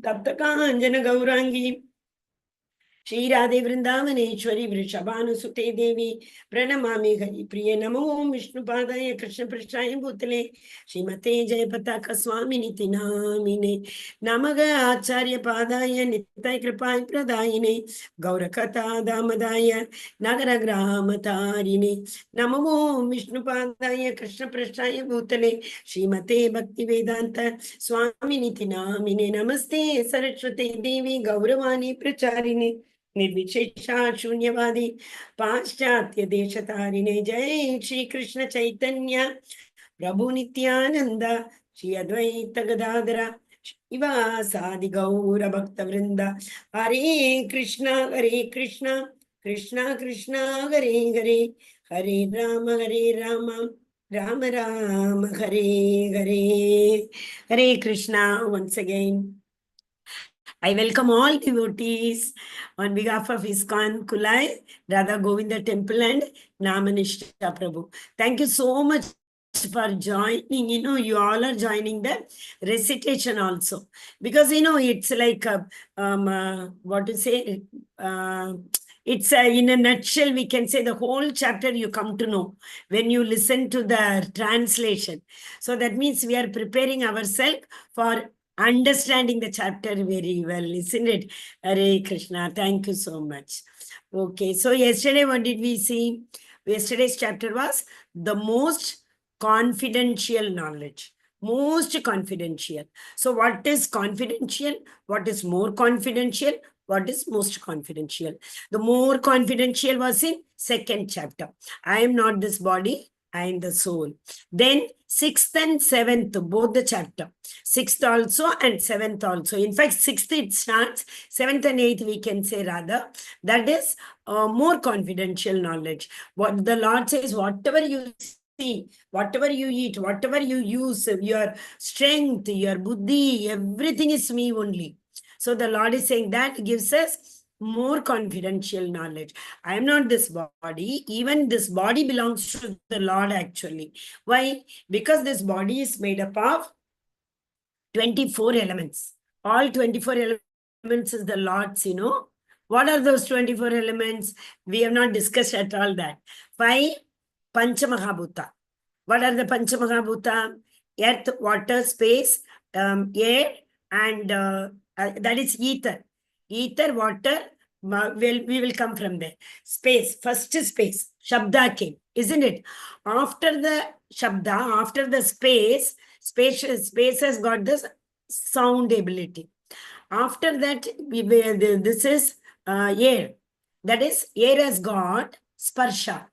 Taptakanjana Gaurangi Shri Radhe Vrindavaneshwari Vrishabhanusute Devi Pranamami Hari Priya Namo Vishnu Padaya Krishna Prasthaya Bhutale Srimate Jayapataka Swamini Tinamine Namaga Acharya Padaya Nitai Kripai Pradayine Gaurakata Damadaya Nagaragramatarine Namo Vishnu Padaya Krishna Prasthaya Bhutale Srimate Bhakti Vedanta Swamini Tinamine Namaste Saraswate Devi Gauravani Pracharine निर्विशेषा शून्यवादी पाश्चात्य देशतारिणे जय श्री कृष्ण चैतन्य प्रभु नित्यानंद श्री अद्वैत गदाधर शिवासादि गौर भक्त वृंद हरे Krishna Krishna Krishna Hare Hare Hare Ram Ram Ram Hare Hare Hare Krishna once again. I welcome all devotees on behalf of ISKCON Kulai, Radha Govinda Temple and Namanishta Prabhu. Thank you so much for joining. You all are joining the recitation also. Because, it's like, what to say, it's in a nutshell, we can say the whole chapter you come to know when you listen to the translation. So that means we are preparing ourselves for understanding the chapter very well, isn't it? Hare Krishna, thank you so much. Okay, so yesterday what did we see? Yesterday's chapter was the most confidential knowledge. Most confidential. So what is confidential? What is more confidential? What is most confidential? The more confidential was in second chapter. I am not this body, I am the soul. Then 6th and 7th, both the chapter. 6th also and 7th also. In fact, 6th it starts, 7th and 8th we can say rather. That is more confidential knowledge. What the Lord says, whatever you see, whatever you eat, whatever you use, your strength, your buddhi, everything is me only. So the Lord is saying that gives us more confidential knowledge. I am not this body. Even this body belongs to the Lord actually. Why? Because this body is made up of 24 elements. All 24 elements is the Lord's, What are those 24 elements? We have not discussed at all that. 5 Panchamahabhuta. What are the Panchamahabhuta? Earth, water, space, air, and that is ether. Ether, water, we will come from there. Space, first space, Shabda came, isn't it? After the Shabda, after the space has got this sound ability. After that, this is air. That is, air has got sparsha.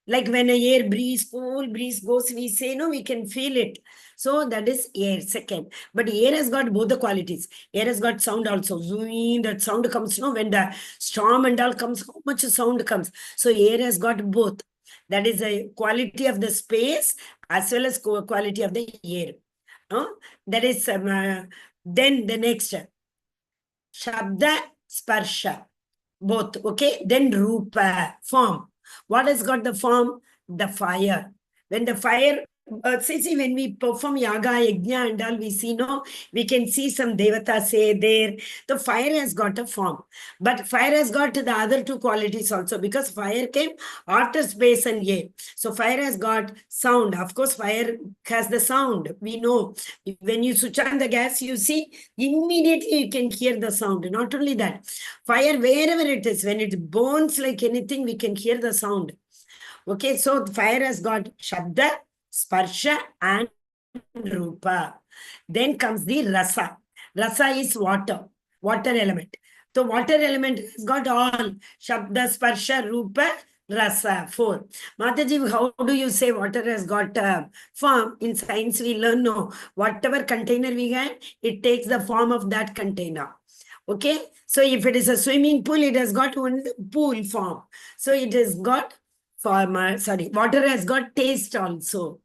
Like when a air breeze, cool breeze goes, we say, no, we can feel it. So that is air, second. But air has got both the qualities. Air has got sound also. That sound comes, when the storm and all comes, how much sound comes. So air has got both. That is a quality of the space as well as quality of the air. That is, then the next, Shabda, Sparsha, both, okay? Then Rupa, form. What has got the form? The fire. When the fire, see, when we perform yaga, yajna and all, we see, we can see some devata say there. The fire has got a form. But fire has got the other two qualities also because fire came after space and air. So fire has got sound. Of course, fire has the sound. We know. When you switch on the gas, you see, immediately you can hear the sound. Not only that, fire, wherever it is, when it burns like anything, we can hear the sound. Okay, so fire has got Shabda, Sparsha and Rupa. Then comes the Rasa. Rasa is water element. So water element has got all Shabda, Sparsha, Rupa, Rasa, 4. Mataji, how do you say water has got form? In science, we learn, no. Whatever container we have, it takes the form of that container. Okay, so if it is a swimming pool, it has got one pool form. So it has got water has got taste also.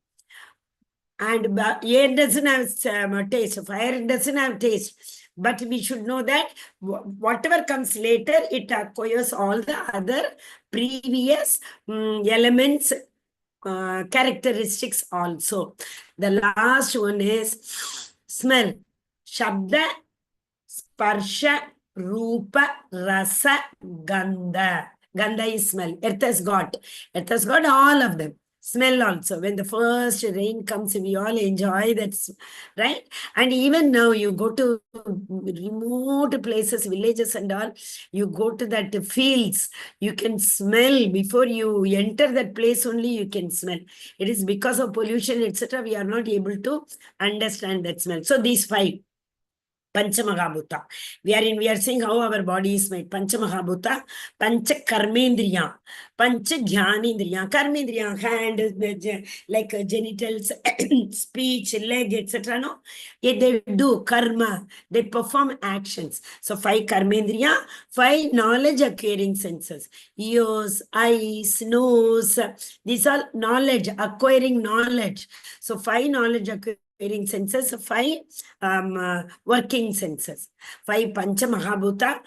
And air doesn't have taste, fire doesn't have taste. But we should know that whatever comes later, it acquires all the other previous elements, characteristics also. The last one is smell. Shabda, sparsha, rupa, rasa, gandha. Gandha is smell. Earth has got. Earth has got all of them. Smell also. When the first rain comes, we all enjoy that, right? And even now you go to remote places, villages and all, you go to that fields, you can smell before you enter that place only you can smell. It is because of pollution, etc. We are not able to understand that smell. So these five. Panchamahabhuta. We are saying how our body is made. Panchamahabhuta, Pancha Karmendriya, Pancha Jnanendriya, Karmendriya, hand, like genitals, speech, leg, etc. No, yet they do karma, they perform actions. So five Karmendriya, five knowledge acquiring senses, ears, eyes, nose. These are knowledge, acquiring knowledge. So five knowledge acquiring senses, five working senses, five Pancha Mahabhuta,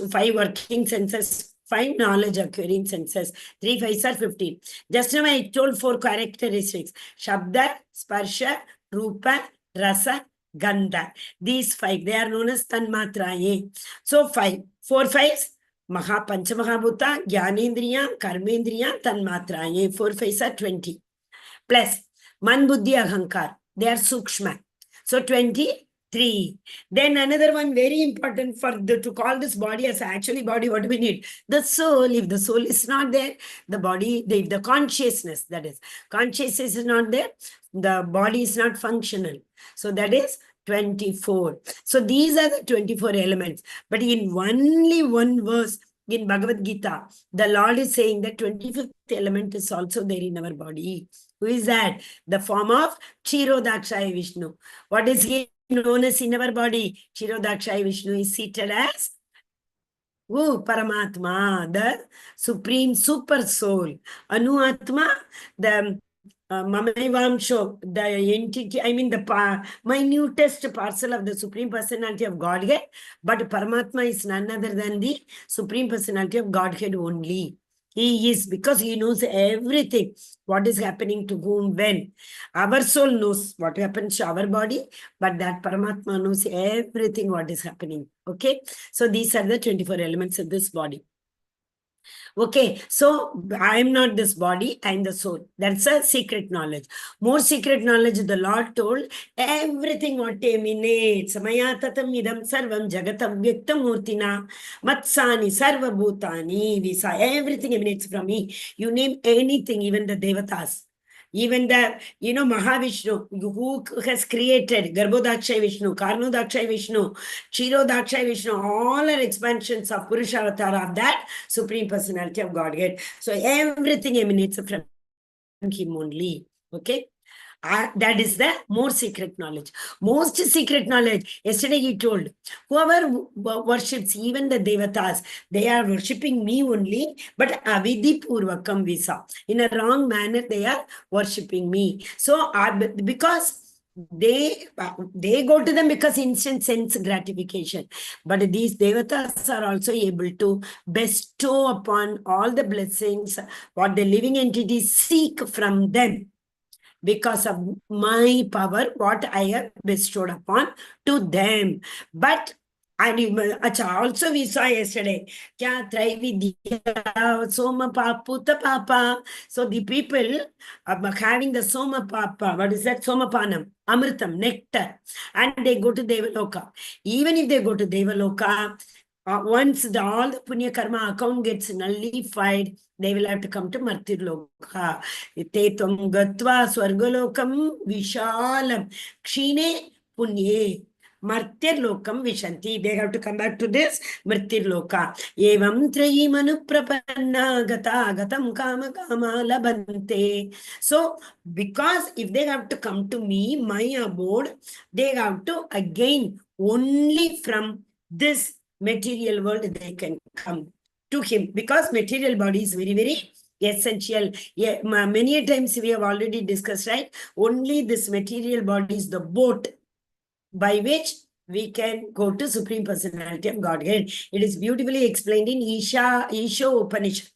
five working senses, five knowledge acquiring senses, 3 5s are 15. Just now I told four characteristics: Shabda, Sparsha, Rupa, Rasa, Gandha. These five, they are known as Tanmatraye. So five, 4 5s. Pancha Mahabhuta, Jnanendriya, Karmendriya, Tanmatraye. 4 5s are 20. Plus Man Buddhi Ahankar. They are Sukshma. So 23. Then another one very important to call this body as actually body, what do we need? The soul. If the soul is not there, the body, the consciousness, that is, consciousness is not there, the body is not functional. So that is 24. So these are the 24 elements. But in only one verse, in Bhagavad Gita, the Lord is saying that 25th element is also there in our body. Who is that? The form of Kshirodakshaya Vishnu. What is he known as in our body? Kshirodakshaya Vishnu is seated as Paramatma, the supreme super soul. Anu Atma, the Mamevamsho, the entity, I mean the minutest parcel of the Supreme Personality of Godhead, but Paramatma is none other than the Supreme Personality of Godhead only. He is, because he knows everything, what is happening to whom, when. Our soul knows what happens to our body, but that Paramatma knows everything what is happening. Okay, so these are the 24 elements of this body. Okay, so I am not this body, I am the soul. That's a secret knowledge. More secret knowledge, the Lord told, everything what emanates. Maya tatam idam sarvam jagatam vyaktam murtina matsani sarva bhutani visa. Everything emanates from me. You name anything, even the devatas. Even the, Mahavishnu, who has created Garbhodakshaya Vishnu, Karnodakshaya Vishnu, Kshirodakshaya Vishnu, all are expansions of Purusha Avatar of that Supreme Personality of Godhead. So everything emanates from him only. Okay? That is the more secret knowledge. Most secret knowledge, yesterday he told, whoever worships, even the devatas, they are worshipping me only, but avidhi purvakam visa. In a wrong manner, they are worshipping me. So, because they go to them because instant sense gratification. But these devatas are also able to bestow upon all the blessings what the living entities seek from them, because of my power, what I have bestowed upon to them. But also we saw yesterday, kya Traividya, Soma Paputa Papa. So the people are having the Soma Papa, what is that? Somapanam, Amritam, nectar, and they go to Devaloka. Even if they go to Devaloka, once all the Punya Karma account gets nullified, they will have to come to Martirloka. Te tvam gatva swargalokam vishalam kshine punye Martirlokam vishanti. They have to come back to this Martirloka. Evam trayi manu prapanna gata gatam kama kama labante. So, because if they have to come to me, my abode, they have to again only from this material world they can come to him, because material body is very, very essential. Yeah, many times we have already discussed, right? Only this material body is the boat by which we can go to Supreme Personality of Godhead. It is beautifully explained in Isha Upanishad.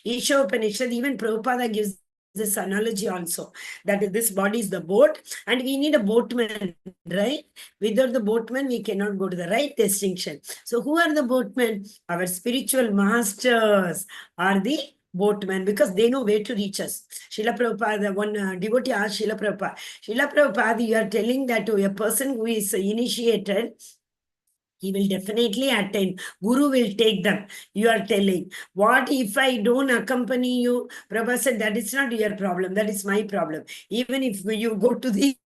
Isha Upanishad, even Prabhupada gives this analogy also, that this body is the boat and we need a boatman, right? Without the boatman, we cannot go to the right destination. So who are the boatmen? Our spiritual masters are the boatmen, because they know where to reach us. Srila Prabhupada, one devotee asked Srila Prabhupada, you are telling that to a person who is initiated, he will definitely attain. Guru will take them. You are telling. What if I don't accompany you? Prabhupada said, that is not your problem. That is my problem. Even if you go to the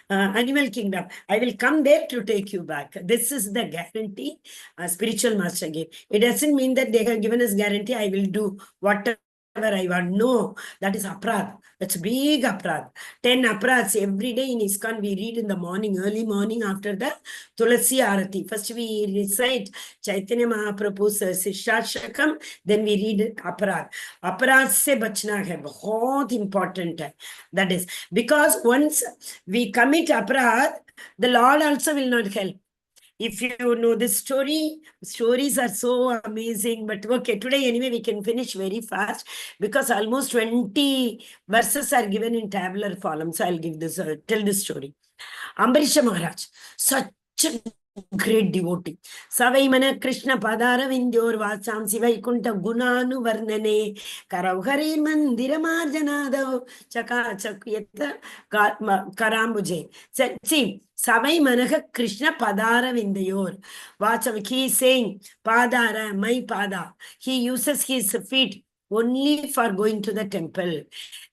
animal kingdom, I will come there to take you back. This is the guarantee spiritual master gave. It doesn't mean that they have given us guarantee, I will do whatever I want. No, that is aprad. That's big aprad. 10 aprads every day in ISKCON we read in the morning, early morning after the Tulasi Arati. First we recite Chaitanya Mahaprabhu's Shishashakam, then we read aparad. Aparad se bachna hai, bahut important hai. That is, because once we commit aparad, the Lord also will not help. If you know this story, stories are so amazing. But okay, today anyway, we can finish very fast because almost 20 verses are given in tabular column. So I'll give this, tell this story. Ambarisha Maharaj, such a great devotee. Savaimana Krishna Padara Vindyor Vacham Sivaikunta Gunanu Varnane Karauhari Mandira Marjanado Chaka Chakyeta Karambuje. See, Savai Manaha Krishna Padara Vindayor. Vacham, he is saying Padara, my Pada. He uses his feet only for going to the temple.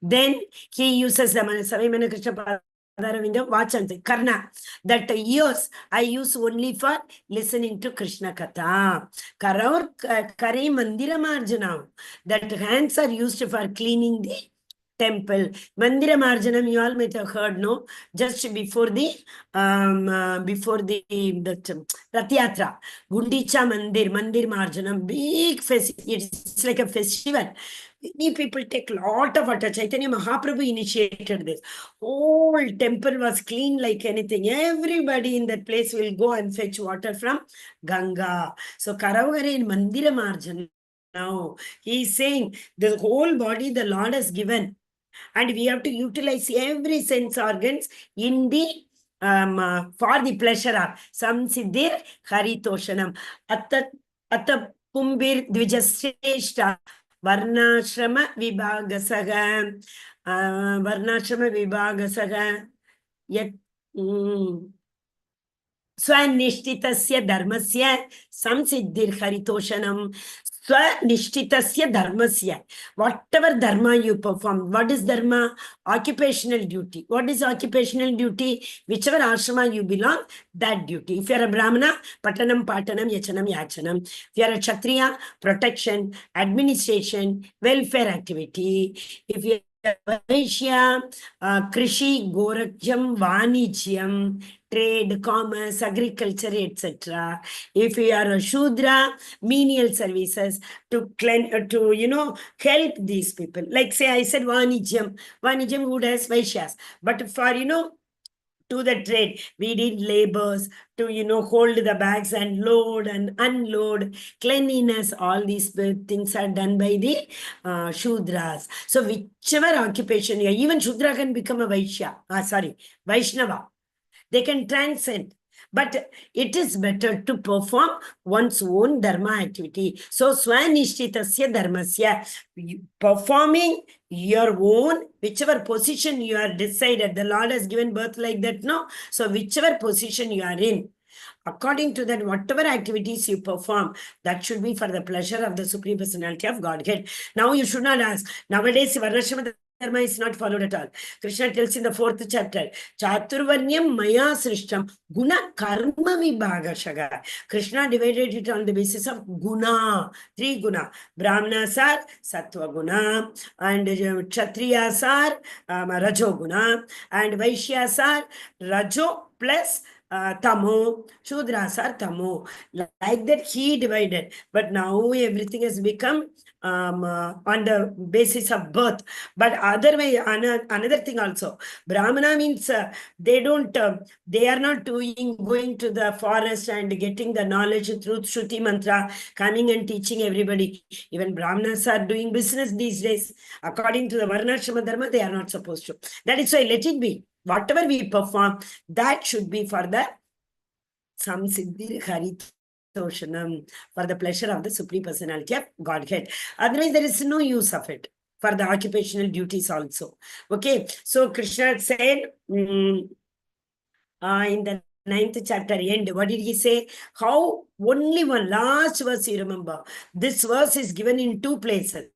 Then he uses the Savai Manaha Krishna Padara. Karna, that ears I use only for listening to Krishna Katha. Karaur Kare Mandira Marjanam, that hands are used for cleaning the temple. Mandira Marjanam, you all might have heard, no? Just before the Ratyatra, Gundicha Mandir Marjanam, big festival. It's like a festival. Many people take a lot of water. Chaitanya Mahaprabhu initiated this. Whole temple was clean like anything. Everybody in that place will go and fetch water from Ganga. So Karavagare in Mandira Marjan. Now he is saying the whole body the Lord has given. And we have to utilize every sense organs in the for the pleasure of Samsiddhir Haritoshanam. Atta Kumbir Dvijashreshta Varnashrama Vibhagasaga. Varnashrama Vibhagasaga. Yet Swanishtitasya Dharmasya Samsiddhir Haritoshanam. Swanishtitasya Dharmasya. Whatever dharma you perform, what is dharma? Occupational duty. What is occupational duty? Whichever ashrama you belong, that duty. If you are a Brahmana, Patanam, Patanam, Yachanam, Yachanam. If you are a Kshatriya, protection, administration, welfare activity. If you Vaishya, Krishi, Gorakhyam, Vanijyam, trade, commerce, agriculture, etc. If you are a Shudra, menial services to help these people. Like say I said Vanijyam. Vanijyam would has Vaishyas. But for, to the trade, we did labors to, hold the bags and load and unload, cleanliness, all these things are done by the Shudras. So whichever occupation you are, even Shudra can become a Vaishnava. They can transcend. But it is better to perform one's own dharma activity. So, Swanishtitasya dharmasya, performing your own, whichever position you are decided, the Lord has given birth like that, no? So, whichever position you are in, according to that, whatever activities you perform, that should be for the pleasure of the Supreme Personality of Godhead. Now, you should not ask. Nowadays, Varnashrama Dharma is not followed at all. Krishna tells in the 4th chapter, Chaturvanyam Maya Srishtam Guna Karma Vibhagashaga. Krishna divided it on the basis of guna, 3 guna. Brahmanas are Sattva guna, and Kshatriyas are Rajo guna, and Vaishyas are Rajo plus Tamo, Shudras are Tamo. Like that he divided. But now everything has become on the basis of birth. But other way, another thing also, Brahmana means they don't, they are not going to the forest and getting the knowledge through Shruti Mantra, coming and teaching everybody. Even Brahmanas are doing business these days. According to the Varnashrama Dharma, they are not supposed to. That is why let it be. Whatever we perform, that should be for the Samsiddhi Haritoshanam, for the pleasure of the Supreme Personality of Godhead. Otherwise, there is no use of it for the occupational duties also. Okay, so Krishna said in the 9th chapter end, what did he say? How only one last verse you remember. This verse is given in 2 places.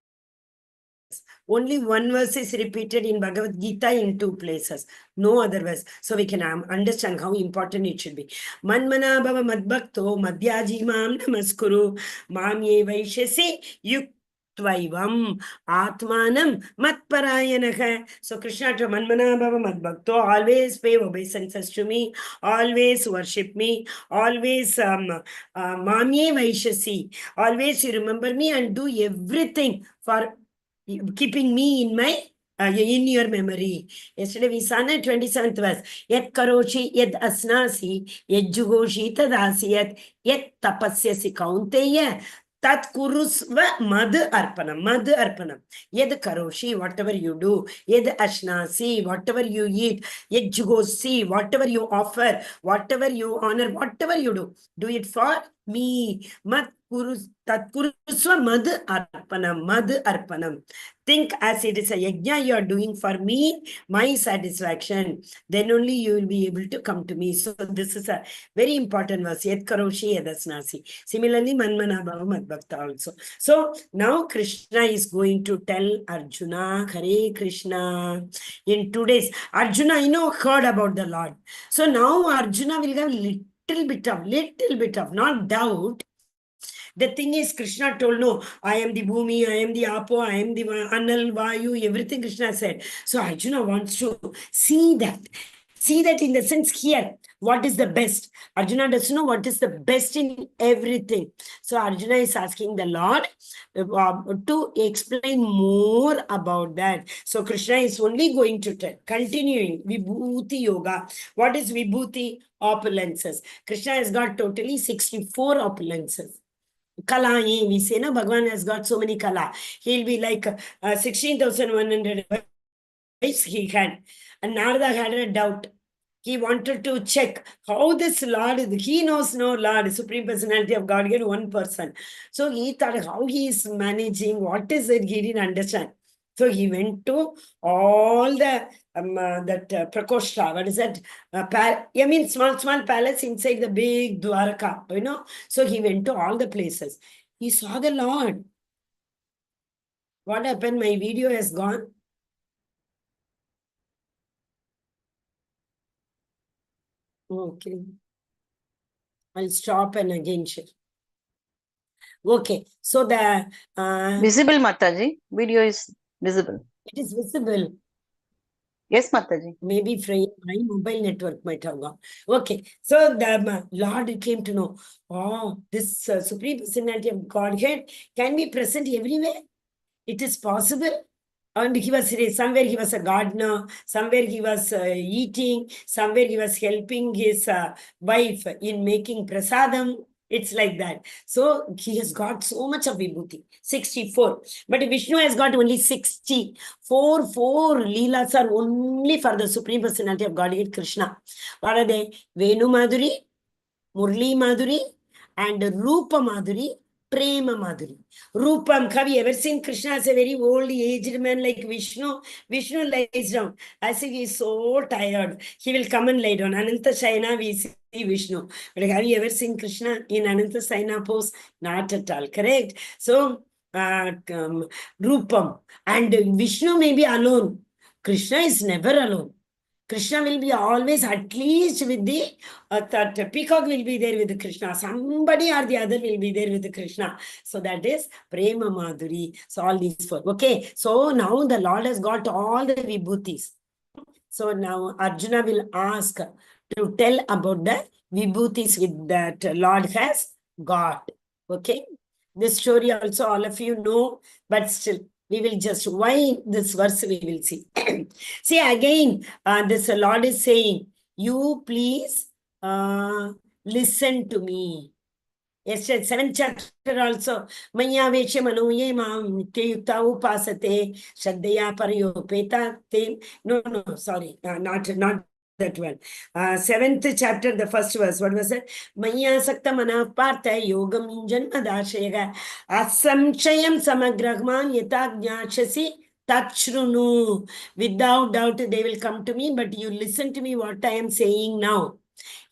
Only one verse is repeated in Bhagavad Gita in 2 places. No other verse. So we can understand how important it should be. Manmana bhava madbhakto madhyaji mam namaskuru mam ye vaishasi yuktvavam atmanam matparayanaha. So Krishna to Manmana bhava madbhakto, always pay obeisances to me, always worship me, always mam ye vaishasi, always you remember me and do everything for keeping me in my in your memory. Yesterday we saw the 27th verse. Yat karoshi yad asnasi yad jugoshi tadasiyat yat tapasyasi kaunteya tat kurusva mad arpanam. Yad karoshi, whatever you do, yad ashnasi, whatever you eat, yad jugosi, whatever you offer, whatever you honor, whatever you do it for me. Mat kurusva mad arpanam. Think as it is a yajna you are doing for me, my satisfaction. Then only you will be able to come to me. So this is a very important verse. Yet karoshi yadasnasi. Similarly, manmana bhava madbhakta also. So now Krishna is going to tell Arjuna, Hare Krishna. In 2 days, Arjuna, heard about the Lord. So now Arjuna will have little bit of, not doubt. The thing is, Krishna told, no, I am the Bhumi, I am the Apo, I am the Anal, Vayu, everything Krishna said. So Arjuna wants to see that. See that in the sense here, what is the best? Arjuna doesn't know what is the best in everything. So Arjuna is asking the Lord to explain more about that. So Krishna is only going to tell, continuing, Vibhuti Yoga. What is Vibhuti? Opulences. Krishna has got totally 64 opulences. Kala, we say, no, Bhagavan has got so many kala. He'll be like 16,100 wives he had. And Narada had a doubt. He wanted to check how this Lord, he knows no Lord, Supreme Personality of Godhead, one person. So he thought how he is managing, what is it, he didn't understand. So he went to all the Prakoshta, what is that? Small palace inside the big Dwaraka, So he went to all the places. He saw the Lord. What happened? My video has gone. Okay. I'll stop and again share. Okay. So the... visible, Mataji. Video is visible. It is visible. Yes, Mataji. Maybe my mobile network might have gone. Okay. So the Lord came to know, this Supreme Personality of Godhead can be present everywhere. It is possible. And he was somewhere he was a gardener, somewhere he was eating, somewhere he was helping his wife in making prasadam. It's like that. So he has got so much of Vibhuti, 64. But Vishnu has got only 60. Four Leelas are only for the Supreme Personality of Godhead, Krishna. What are they? Venu Madhuri, Murli Madhuri, and Rupa Madhuri, Prema Madhuri. Rupam, have you ever seen Krishna as a very old aged man like Vishnu? Vishnu lies down as if he is so tired. He will come and lie down. Ananta Shayana, we see Vishnu. But have you ever seen Krishna in Ananta Shayana pose? Not at all, correct? So, Rupam. And Vishnu may be alone. Krishna is never alone. Krishna will be always at least with the that peacock will be there with the Krishna. Somebody or the other will be there with the Krishna. So that is Prema Madhuri. So all these 4. Okay. So now the Lord has got all the vibhutis. So now Arjuna will ask, to tell about the Vibhutis with that Lord has got. Okay. This story also all of you know, but still we will just, why this verse we will see. See again, this Lord is saying, you please listen to me. Yes, 7th chapter also. Maya vesha manoye mam nityayukta upasate shraddhaya parayopeta te. No, sorry, not that one. 7th chapter, the first verse. What was it? Maya sakta mana partha yogam janma dashega asamshayam samagrahman yatagnyachasi tachrunu. Without doubt, they will come to me, but you listen to me what I am saying now.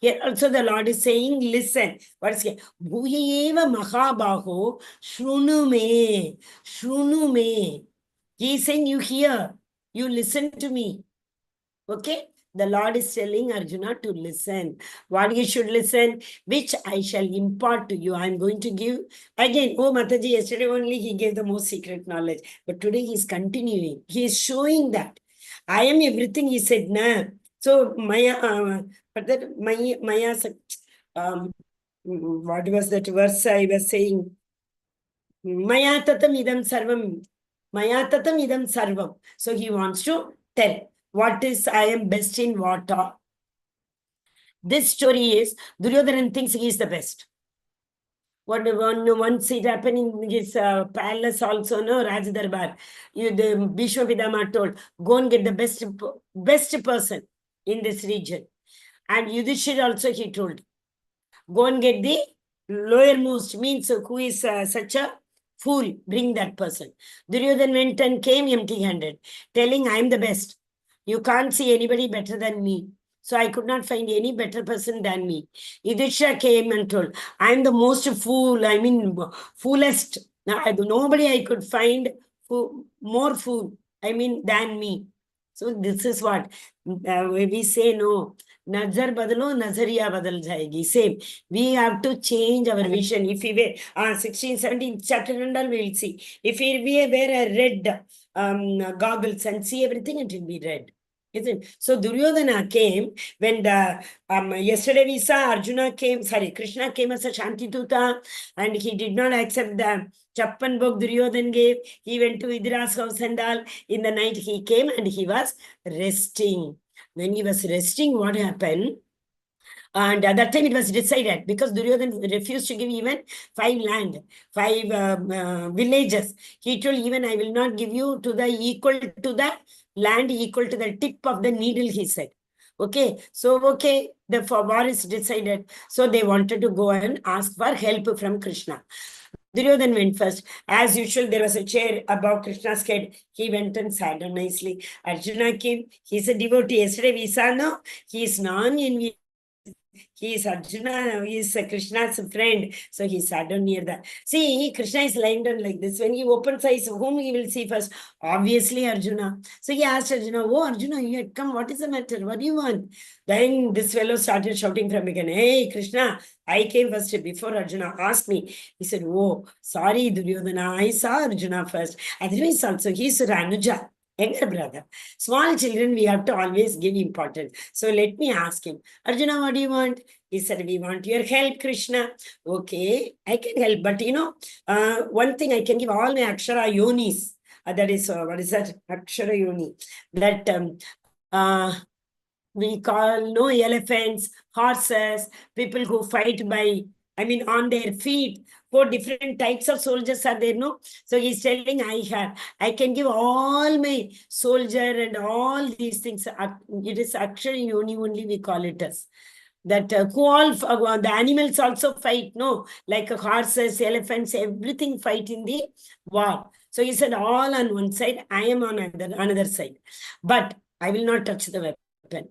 Here also the Lord is saying, listen. What is it? Bhuyeva mahabaho shrunu me. Shrunu me. He is saying, you hear. You listen to me. Okay? The Lord is telling Arjuna to listen. What he should listen, which I shall impart to you. I am going to give. Again, oh Mataji, yesterday only he gave the most secret knowledge. But today he is continuing. He is showing that. I am everything he said, na. So, Maya, but that Maya, what was that verse I was saying? Maya tatam idam sarvam. Maya tatam idam sarvam. So he wants to tell what is I am best in what. This story is Duryodhana thinks he is the best. Once it happened in his palace also, no, Raj Darbar. The Bhishma Pitama told, go and get the best person in this region. And Yudhishthira also he told, go and get the lowermost, means who is such a fool, bring that person. Duryodhana went and came empty-handed, telling, I am the best. You can't see anybody better than me. So I could not find any better person than me. Yudhishthira came and told, I am the most fool, I mean, foolest. Nobody I could find more fool, I mean, than me. So this is what we say, no. Nazar badalo, nazariya badal jayegi. Same. We have to change our vision. If we wear 16, 17 chapter and all, we will see. If we wear a red goggles and see everything, it will be red. Isn't it? So Duryodhana came when the yesterday we saw Arjuna came, Krishna came as a Shantituta, and he did not accept the Chappan book Duryodhana gave. He went to Vidira's house and all. In the night he came and he was resting. When he was resting, what happened? And at that time it was decided, because Duryodhana refused to give even 5 villages. He told, even I will not give you to the equal to the land, equal to the tip of the needle, he said. Okay, so okay, the war is decided. So they wanted to go and ask for help from Krishna. Duryodhana went first. As usual, there was a chair above Krishna's head. He went and sat down nicely. Arjuna came. He's a devotee. Yesterday we saw, no? He is non-envious. He is Arjuna, he is Krishna's friend. So he sat down near that. See, Krishna is lying down like this. When he opens eyes, whom he will see first? Obviously, Arjuna. So he asked Arjuna, oh, Arjuna, you had come. What is the matter? What do you want? Then this fellow started shouting from again, hey, Krishna, I came first before Arjuna asked me. He said, oh, sorry, Duryodhana, I saw Arjuna first. Otherwise also, he's Ranuja. Younger brother. Small children, we have to always give importance. So let me ask him, Arjuna, what do you want? He said, we want your help, Krishna. Okay, I can help. But one thing, I can give all my Akshara Yonis. That is, what is that? Akshara Yoni. That we call no elephants, horses, people who fight by, on their feet. 4 different types of soldiers are there, no? So he's telling, I can give all my soldier and all these things. It is actually only we call it as. That who all, the animals also fight, no? Like horses, elephants, everything fight in the war. So he said, all on one side, I am on another side. But I will not touch the weapon.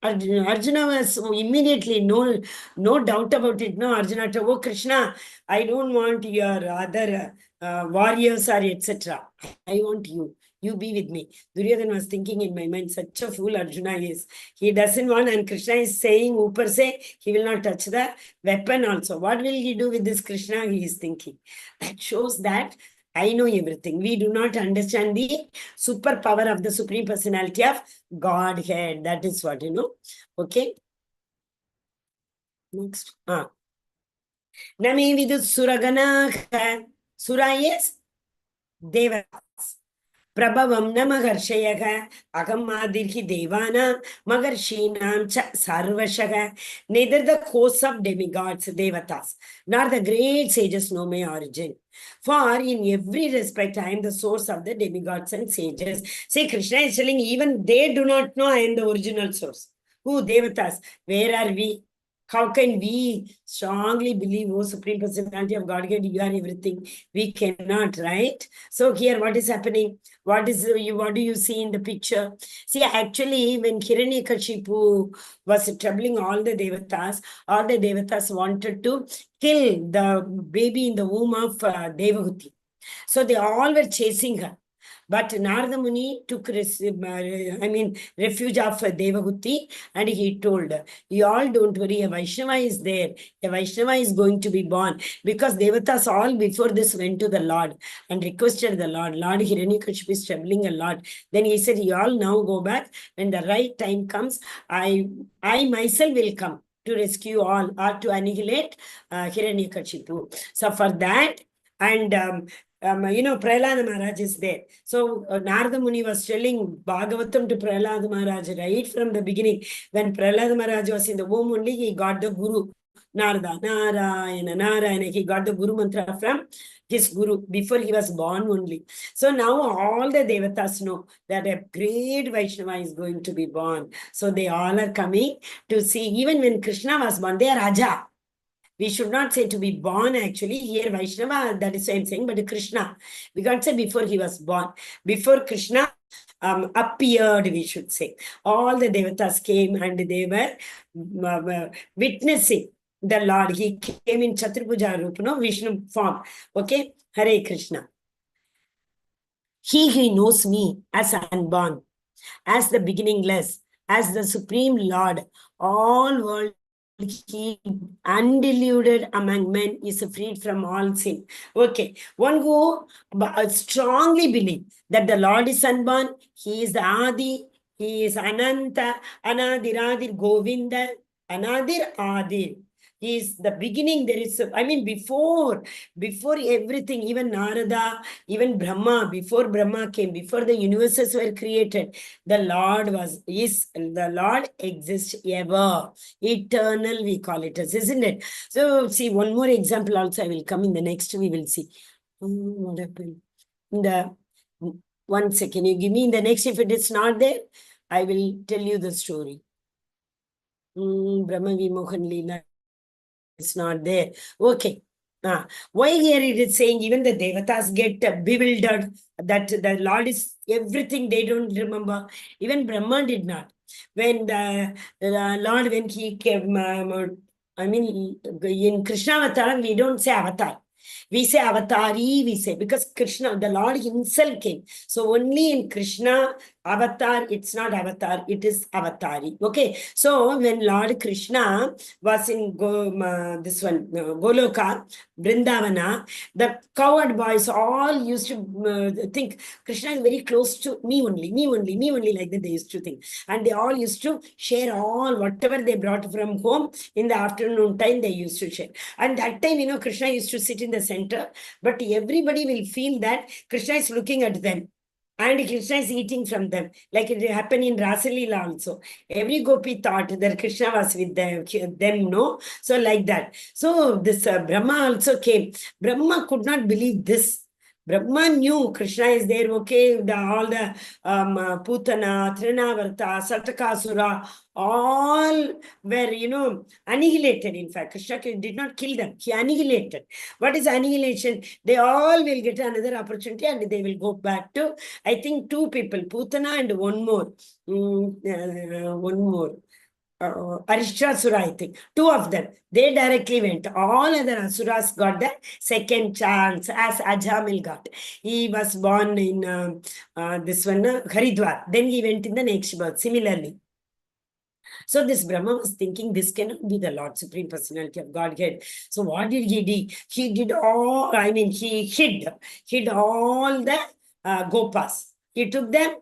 Arjuna was immediately, no doubt about it. No, Arjuna told, oh Krishna, I don't want your other warriors or etc. I want you. You be with me. Duryodhana was thinking in my mind, such a fool Arjuna is. He doesn't want, and Krishna is saying, upar se, he will not touch the weapon also. What will he do with this Krishna? He is thinking. That shows that I know everything. We do not understand the superpower of the Supreme Personality of Godhead. That is what, Okay. Next. Nami vidut suragana. Sura is Devatas. Prabhavam na Maharshayaga, Agamadirhi Devana, Maharshinam cha Sarvashaga. Neither the hosts of demigods, Devatas, nor the great sages know my origin. For in every respect, I am the source of the demigods and sages. See, Krishna is telling even they do not know I am the original source. Who? Devatas. Where are we? How can we strongly believe, oh Supreme Personality of Godhead, you are everything? We cannot, right? So here, what is happening? What do you see in the picture? See, actually, when Hiranyakashipu was troubling all the devatas wanted to kill the baby in the womb of Devahuti. So they all were chasing her. But Narada Muni took refuge of Devahuti, and he told her, you all don't worry, a Vaishnava is there. A Vaishnava is going to be born. Because Devatas all before this went to the Lord and requested the Lord. Lord Hiranyakashipu is troubling a lot. Then he said, you all now go back. When the right time comes, I myself will come to rescue all or to annihilate Hiranyakashipu. So for that, and Prahlada Maharaj is there. So Narada Muni was telling Bhagavatam to Prahlada Maharaj right from the beginning. When Prahlada Maharaj was in the womb only, he got the Guru. Narada, Narayana. He got the Guru mantra from his Guru before he was born only. So now all the Devatas know that a great Vaishnava is going to be born. So they all are coming to see. Even when Krishna was born, they are Raja. We should not say to be born actually. Here Vaishnava, that is what I'm saying, but Krishna. We can't say before he was born. Before Krishna appeared, we should say. All the Devatas came and they were witnessing the Lord. He came in Chaturpuja Rupa, Vishnu form. Okay? Hare Krishna. He knows me as unborn, as the beginningless, as the Supreme Lord, all world he undiluted among men is freed from all sin. Okay, one who strongly believe that the Lord is unborn, he is the Adi, he is Ananta, Anadiradir Govinda, Anadir Adir. He is the beginning. There is, before everything, even Narada, even Brahma, before Brahma came, before the universes were created, the Lord exists ever. Eternal, we call it as, isn't it? So, see, one more example also I will come in the next, we will see. What happened? One second, you give me in the next, if it is not there, I will tell you the story. Brahma Vimohan Leela. It's not there. Okay. Why here it is saying even the Devatas get bewildered that the Lord is everything they don't remember. Even Brahma did not. When the Lord, when he came, in Krishna Avatar, we don't say Avatar. We say Avatari, we say, because Krishna, the Lord himself came. So only in Krishna Avatar, it's not Avatar, it is Avatari. Okay. So when Lord Krishna was in Goloka, Vrindavana, the coward boys all used to think Krishna is very close to me only, like that they used to think. And they all used to share all, whatever they brought from home in the afternoon time, they used to share. And that time, Krishna used to sit in the center, but everybody will feel that Krishna is looking at them. And Krishna is eating from them. Like it happened in Rasalila also. Every gopi thought that Krishna was with them, no? So like that. So this Brahma also came. Brahma could not believe this. Brahma knew Krishna is there, okay, all the Putana, Trinavarta, Satakasura, all were, annihilated. In fact, Krishna did not kill them. He annihilated. What is annihilation? They all will get another opportunity and they will go back to, I think, two people, Putana and one more. Aristasura, I think. Two of them. They directly went. All other Asuras got the second chance, as Ajamil got. He was born in this one, Haridwar. Then he went in the next birth, similarly. So this Brahma was thinking, this cannot be the Lord Supreme Personality of Godhead. So what did he do? He did all, he hid all the Gopas. He took them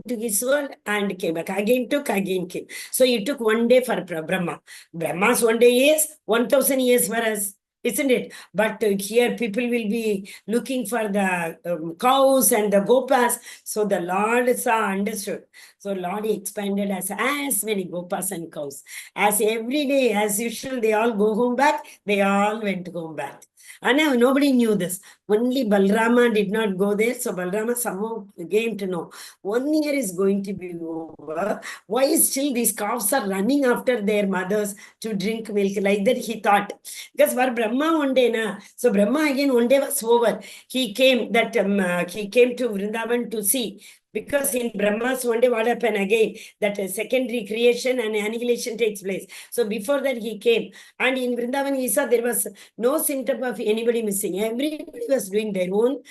to his world and came back. Again took, again came. So he took 1 day for Brahma. Brahma's 1 day is 1000 years for us, isn't it? But here people will be looking for the cows and the gopas. So the Lord saw, understood. So Lord expanded as many gopas and cows. As every day, as usual, they all go home back. They all went home back. And now nobody knew this. Only Balrama did not go there. So Balrama somehow came to know 1 year is going to be over. Why still these calves are running after their mothers to drink milk? Like that he thought. Because for Brahma 1 day, na. So Brahma again 1 day was over. He came he came to Vrindavan to see. Because in Brahma's 1 day, what happened again? That secondary creation and annihilation takes place. So before that, he came. And in Vrindavan, he saw there was no symptom of anybody missing. Everybody was doing their own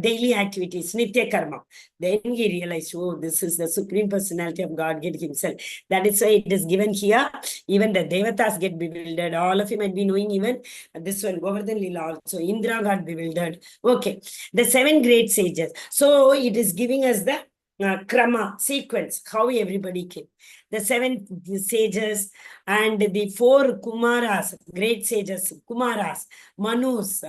daily activities, Nitya Karma. Then he realized, oh, this is the Supreme Personality of Godhead himself. That is why it is given here. Even the Devatas get bewildered. All of you might be knowing even this one, Govardhan Lila also. Indra got bewildered. Okay. The 7 great sages. So it is giving us the krama, sequence, how everybody came. The 7 sages and the 4 Kumaras, great sages, Kumaras, Manus.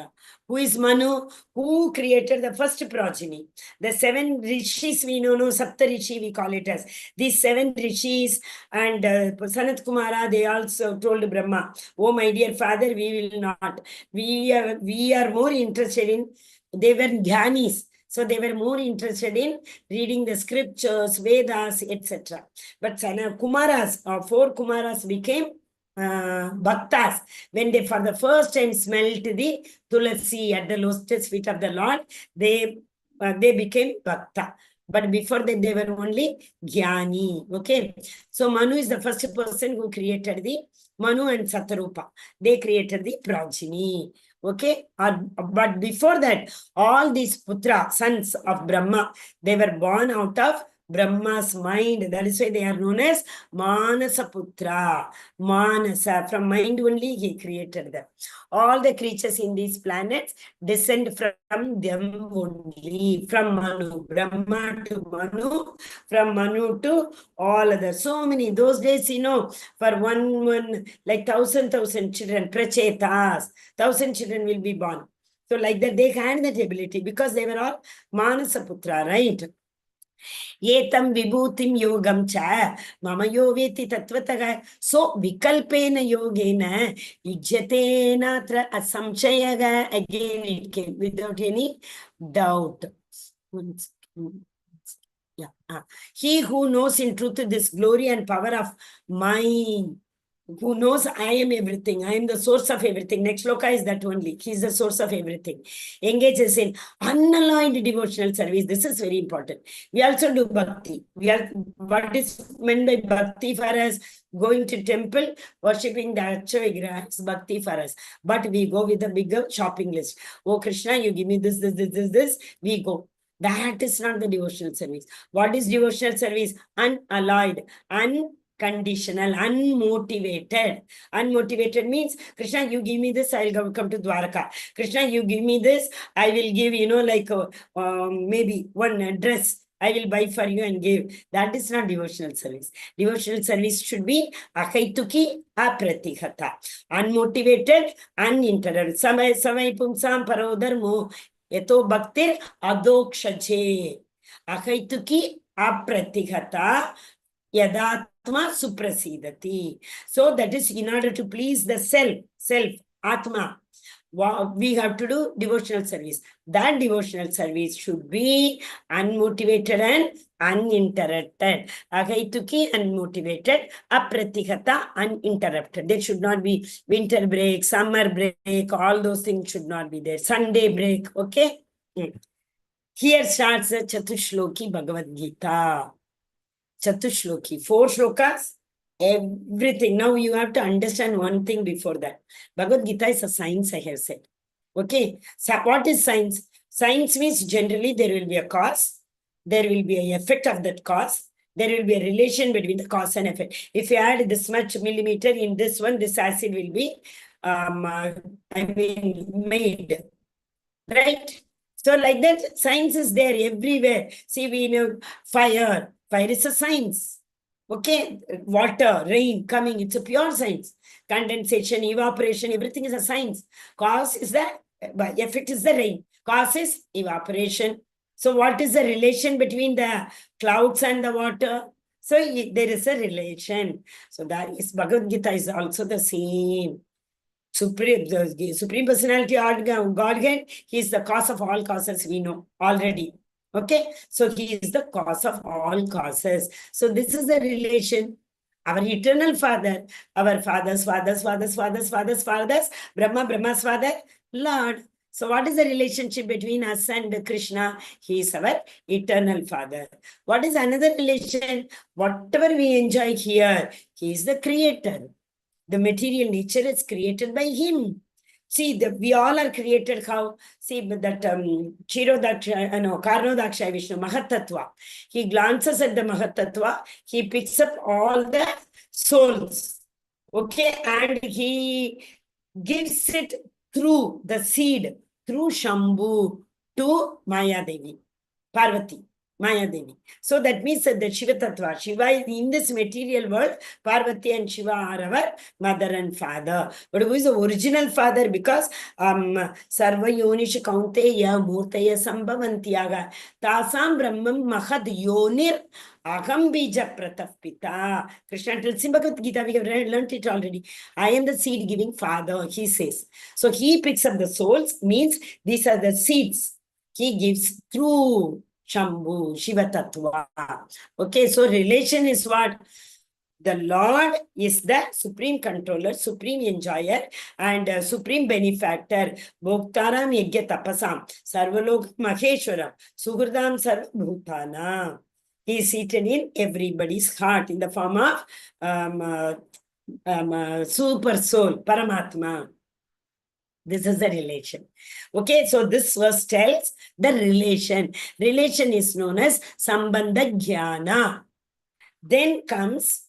Who is Manu? Who created the first progeny? The 7 rishis we know, Sapta Rishi we call it as. These 7 rishis and Sanat Kumara, they also told Brahma, oh my dear father, we will not. We are more interested in, they were Dhyanis. So they were more interested in reading the scriptures, Vedas, etc. But Kumaras, 4 Kumaras became Bhaktas. When they for the first time smelt the Tulasi at the lotus feet of the Lord, they became Bhakta. But before that, they were only Jnani. Okay. So Manu is the first person who created the Manu and Satarupa. They created the progeny. Okay, but before that, all these Putra, sons of Brahma, they were born out of Brahma's mind. That is why they are known as Manasa Putra. Manasa, from mind only he created them. All the creatures in these planets descend from them only. From Manu, Brahma to Manu, from Manu to all others. So many, those days, for one like 1,000 children, prachetas, 1,000 children will be born. So like that, they had that ability because they were all Manasa Putra, right? Yetam vibhutim yogam cha mama yoveti tattvataga. So vikalpena yogena yujyatena asamchayaga. Again it came without any doubt. Yeah. He who knows in truth this glory and power of mine, who knows I am everything, I am the source of everything. Next sloka is that only. He is the source of everything. Engages in unalloyed devotional service. This is very important. We also do bhakti. What is meant by bhakti for us? Going to temple, worshipping the Archa Vigraha is bhakti for us. But we go with a bigger shopping list. Oh Krishna, you give me this, we go. That is not the devotional service. What is devotional service? Unalloyed, unconditional, unmotivated. Unmotivated means, Krishna, you give me this, I'll come to Dwaraka. Krishna, you give me this, I will give, maybe one dress. I will buy for you and give. That is not devotional service. Devotional service should be akaituki apratihata. Unmotivated, uninterrupted. Samay pumsam parodharmo. Yato bhaktir adokshaje. Akaituki apratihata yadatma suprasidati. So that is in order to please the self, atma. We have to do devotional service. That devotional service should be unmotivated and uninterrupted. Agaituki unmotivated, apratihata uninterrupted. There should not be winter break, summer break, all those things should not be there. Sunday break, okay? Here starts the Chatushloki Bhagavad Gita. Chatushloki, 4 shlokas. Everything. Now you have to understand one thing before that. Bhagavad Gita is a science, I have said. Okay. So what is science? Science means generally there will be a cause. There will be an effect of that cause. There will be a relation between the cause and effect. If you add this much millimeter in this one, this acid will be made. Right? So like that, science is there everywhere. See, we know fire. Fire is a science. Okay, water, rain coming, it's a pure science. Condensation, evaporation, everything is a science. Cause is the effect is the rain. Cause is evaporation. So what is the relation between the clouds and the water? So there is a relation. So that is Bhagavad Gita is also the same. The Supreme Personality of Godhead, He is the cause of all causes, we know already. Okay, so He is the cause of all causes. So this is the relation. Our eternal Father, our fathers, Brahma, Brahma's father, Lord. So what is the relationship between us and Krishna? He is our eternal Father. What is another relation? Whatever we enjoy here, He is the creator. The material nature is created by Him. See, we all are created how? See, that Karnodaksha Vishnu, Mahatattva. He glances at the Mahatattva, he picks up all the souls. Okay, and he gives it through the seed, through Shambhu to Maya Devi, Parvati. Maya Devi. So that means that the Shiva Tattva, Shiva is in this material world, Parvati and Shiva are our mother and father. But who is the original father? Because Sarva Yonish Kaunteya Murtaya Sambhavantyaga Tasam Brahmam Mahad Yonir Aham Bija Pratapita. Krishna tells in Bhagavad Gita, we have learned it already. I am the seed giving father, he says. So he picks up the souls, means these are the seeds. He gives through Shambhu, Shiva Tattva. Okay, so relation is what? The Lord is the supreme controller, supreme enjoyer, and supreme benefactor. Bhoktaram Yajna Tapasam, Sarvalok Maheshwaram, Suhurdam Sarvabhutana. He is seated in everybody's heart in the form of super soul, Paramatma. This is the relation. Okay, so this verse tells the relation. Relation is known as Sambandha Jnana. Then comes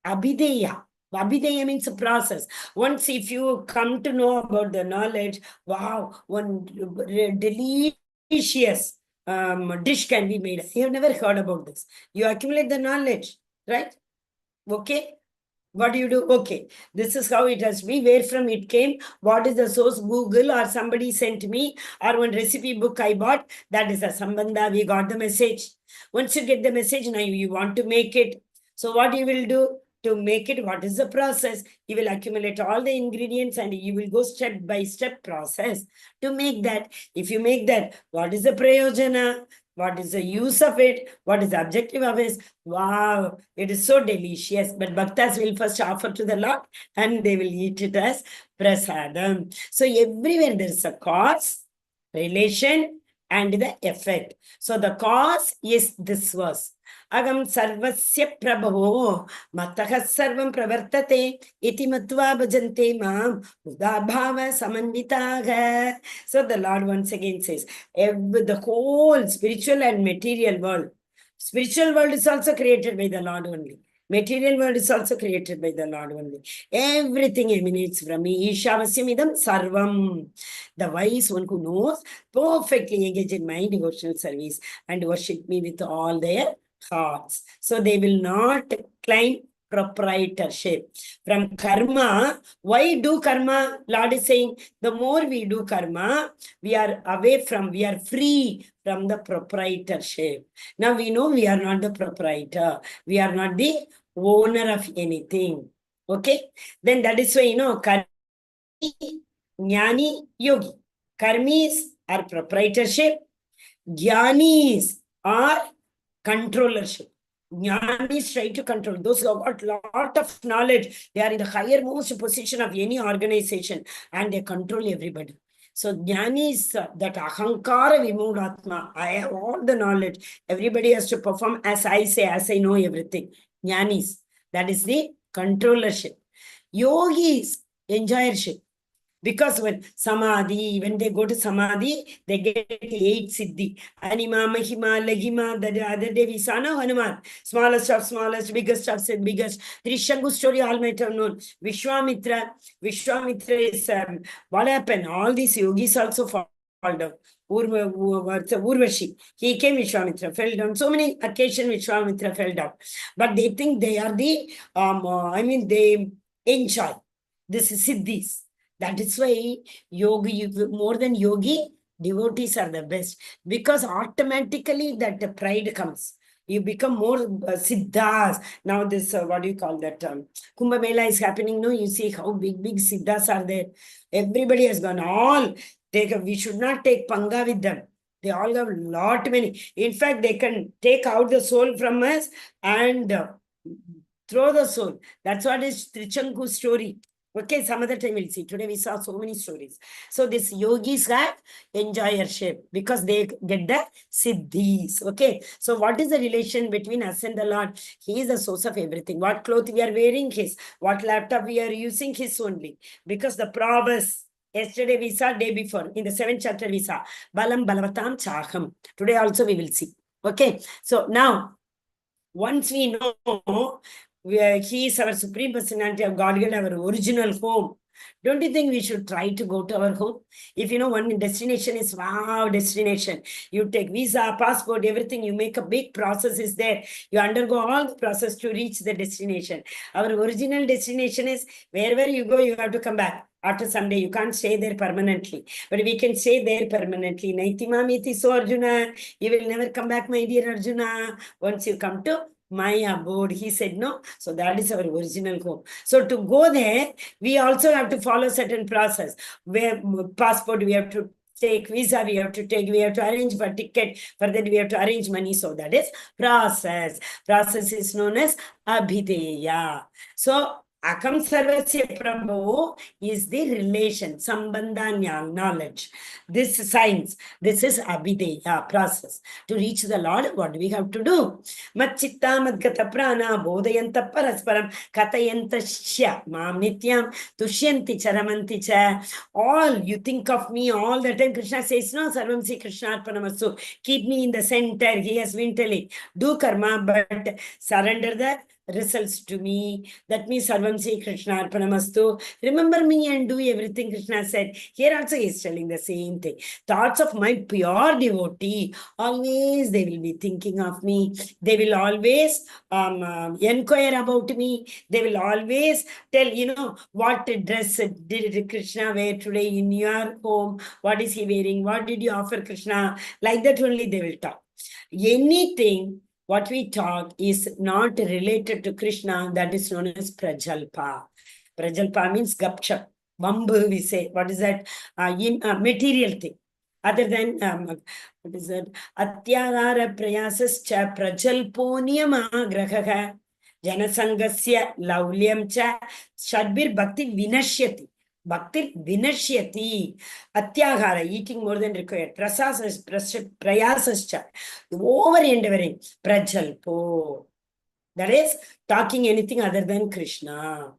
Abhideya. Abhideya means a process. Once if you come to know about the knowledge, wow, one delicious dish can be made. You have never heard about this. You accumulate the knowledge, right? Okay. What do you do? Okay, this is how it has to be. Where from it came? What is the source? Google or somebody sent me, or one recipe book I bought. That is a Sambandha. We got the message. Once you get the message, now you want to make it. So what you will do to make it? What is the process? You will accumulate all the ingredients and you will go step by step process to make that. If you make that, what is the prayojana? What is the use of it? What is the objective of it? Wow, it is so delicious. But bhaktas will first offer to the Lord and they will eat it as prasadam. So everywhere there is a cause, relation, and the effect. So the cause is this verse. Agam sarvasya prabhavo matah sarvam pravartate iti matva bhajante mam udabhava samanvitaga. So the Lord once again says, the whole spiritual and material world. Spiritual world is also created by the Lord only. Material world is also created by the Lord only. Everything emanates from me. Ishavasyamidam sarvam. The wise one who knows perfectly engage in my devotional service and worship me with all their hearts. So they will not claim proprietorship. From karma, why do karma? Lord is saying, the more we do karma, we are free from the proprietorship. Now we know we are not the proprietor. We are not the owner of anything. Okay? Then that is why, karmi, jnani, yogi. Karmis are proprietorship. Jnanis are controllership. Jnanis try to control. Those who have got lot of knowledge, they are in the highermost position of any organization and they control everybody. So jnani is that ahankara vimudhatma. I have all the knowledge. Everybody has to perform as I say, as I know everything. Jnanis. That is the controllership. Yogis, enjoyership. Because when they go to Samadhi, they get 8 Siddhi. Anima, Mahima, Lagima, the other day we saw Hanuman. Smallest of smallest, biggest of biggest. Trishangu story all might have known. Vishwamitra is, what happened? All these yogis also Urvashi. He came, Vishwamitra fell down. So many occasions Vishwamitra fell down. But they think they are the, they enjoy. This is siddhis. That is why yogi, more than yogi, devotees are the best. Because automatically that pride comes. You become more siddhas. Now this, what do you call that? Kumbh Mela is happening. No, you see how big siddhas are there. Everybody has gone. All we should not take panga with them. They all have lot many. In fact, they can take out the soul from us and throw the soul. That's what is Trichanku's story. Okay, some other time we'll see. Today we saw so many stories. So these yogis have enjoyership because they get the siddhis. Okay, so what is the relation between us and the Lord? He is the source of everything. What cloth we are wearing, His. What laptop we are using, His only. Because the promise, yesterday we saw, day before, in the 7th chapter we saw, Balam Balavatam Chaham. Today also we will see. Okay, so now, once we know He is our Supreme Personality of Godhead, our original home, don't you think we should try to go to our home? If you know one destination is wow destination, you take visa, passport, everything, you make a big process is there. You undergo all the process to reach the destination. Our original destination is wherever you go, you have to come back. After some day, you can't stay there permanently. But we can stay there permanently. Naitimamiti so Arjuna, you will never come back, my dear Arjuna. Once you come to my abode, he said no. So that is our original home. So to go there, we also have to follow certain process. Where passport, we have to take visa, we have to arrange for ticket, for that we have to arrange money. So that is process. Process is known as abhideya. So Akam Sarvasya Prabhu is the relation, sambandha knowledge. This science, this is abhideya process. To reach the Lord, what do we have to do? Matchitta madgata prana bodhayanta parasparam katayanta shya mam nityam tushyanti charamanti cha. All you think of me all the time. Krishna says, no, sarvam si Krishna arpanamastu. Keep me in the center. He has been telling, do karma, but surrender the results to me. That means Sarvam Sri Krishna Arpanamastu. Remember me and do everything, Krishna said. Here also he is telling the same thing. Thoughts of my pure devotee, always they will be thinking of me. They will always inquire about me. They will always tell, what dress did Krishna wear today in your home? What is he wearing? What did you offer Krishna? Like that only they will talk. Anything what we talk is not related to Krishna, that is known as prajalpa. Prajalpa means gupchup, bambu we say. What is that? Material thing. Other than, what is that? Atyagara prayasascha prajalponyam agrahaha janasangasya laulyam cha shadbir bhakti vinashyati. Bhakti vinashyati. Atyagara, eating more than required. Prayasascha, over endeavoring. Prajalpo. That is talking anything other than Krishna.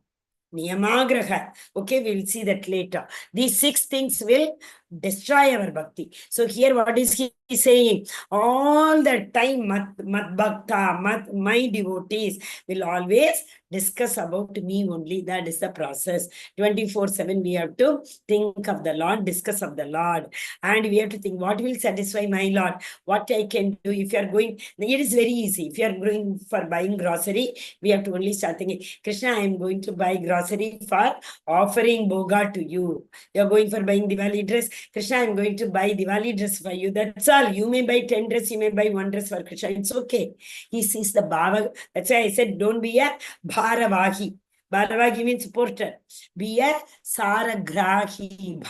Niyamagraha. Okay, we will see that later. These 6 things will destroy our bhakti. So here what is he saying? All the time, mat bhakta, my devotees will always discuss about me only. That is the process. 24/7 we have to think of the Lord, discuss of the Lord. And we have to think, what will satisfy my Lord? What I can do? If you are going, it is very easy. If you are going for buying grocery, we have to only start thinking, Krishna, I am going to buy grocery for offering Bhoga to you. You are going for buying Diwali dress. Krishna, I am going to buy Diwali dress for you. That's all. You may buy 10 dress, you may buy 1 dress for Krishna. It's okay. He sees the bhava. That's why I said, don't be a bharavahi. Bharavahi means porter. Be a saragrahi.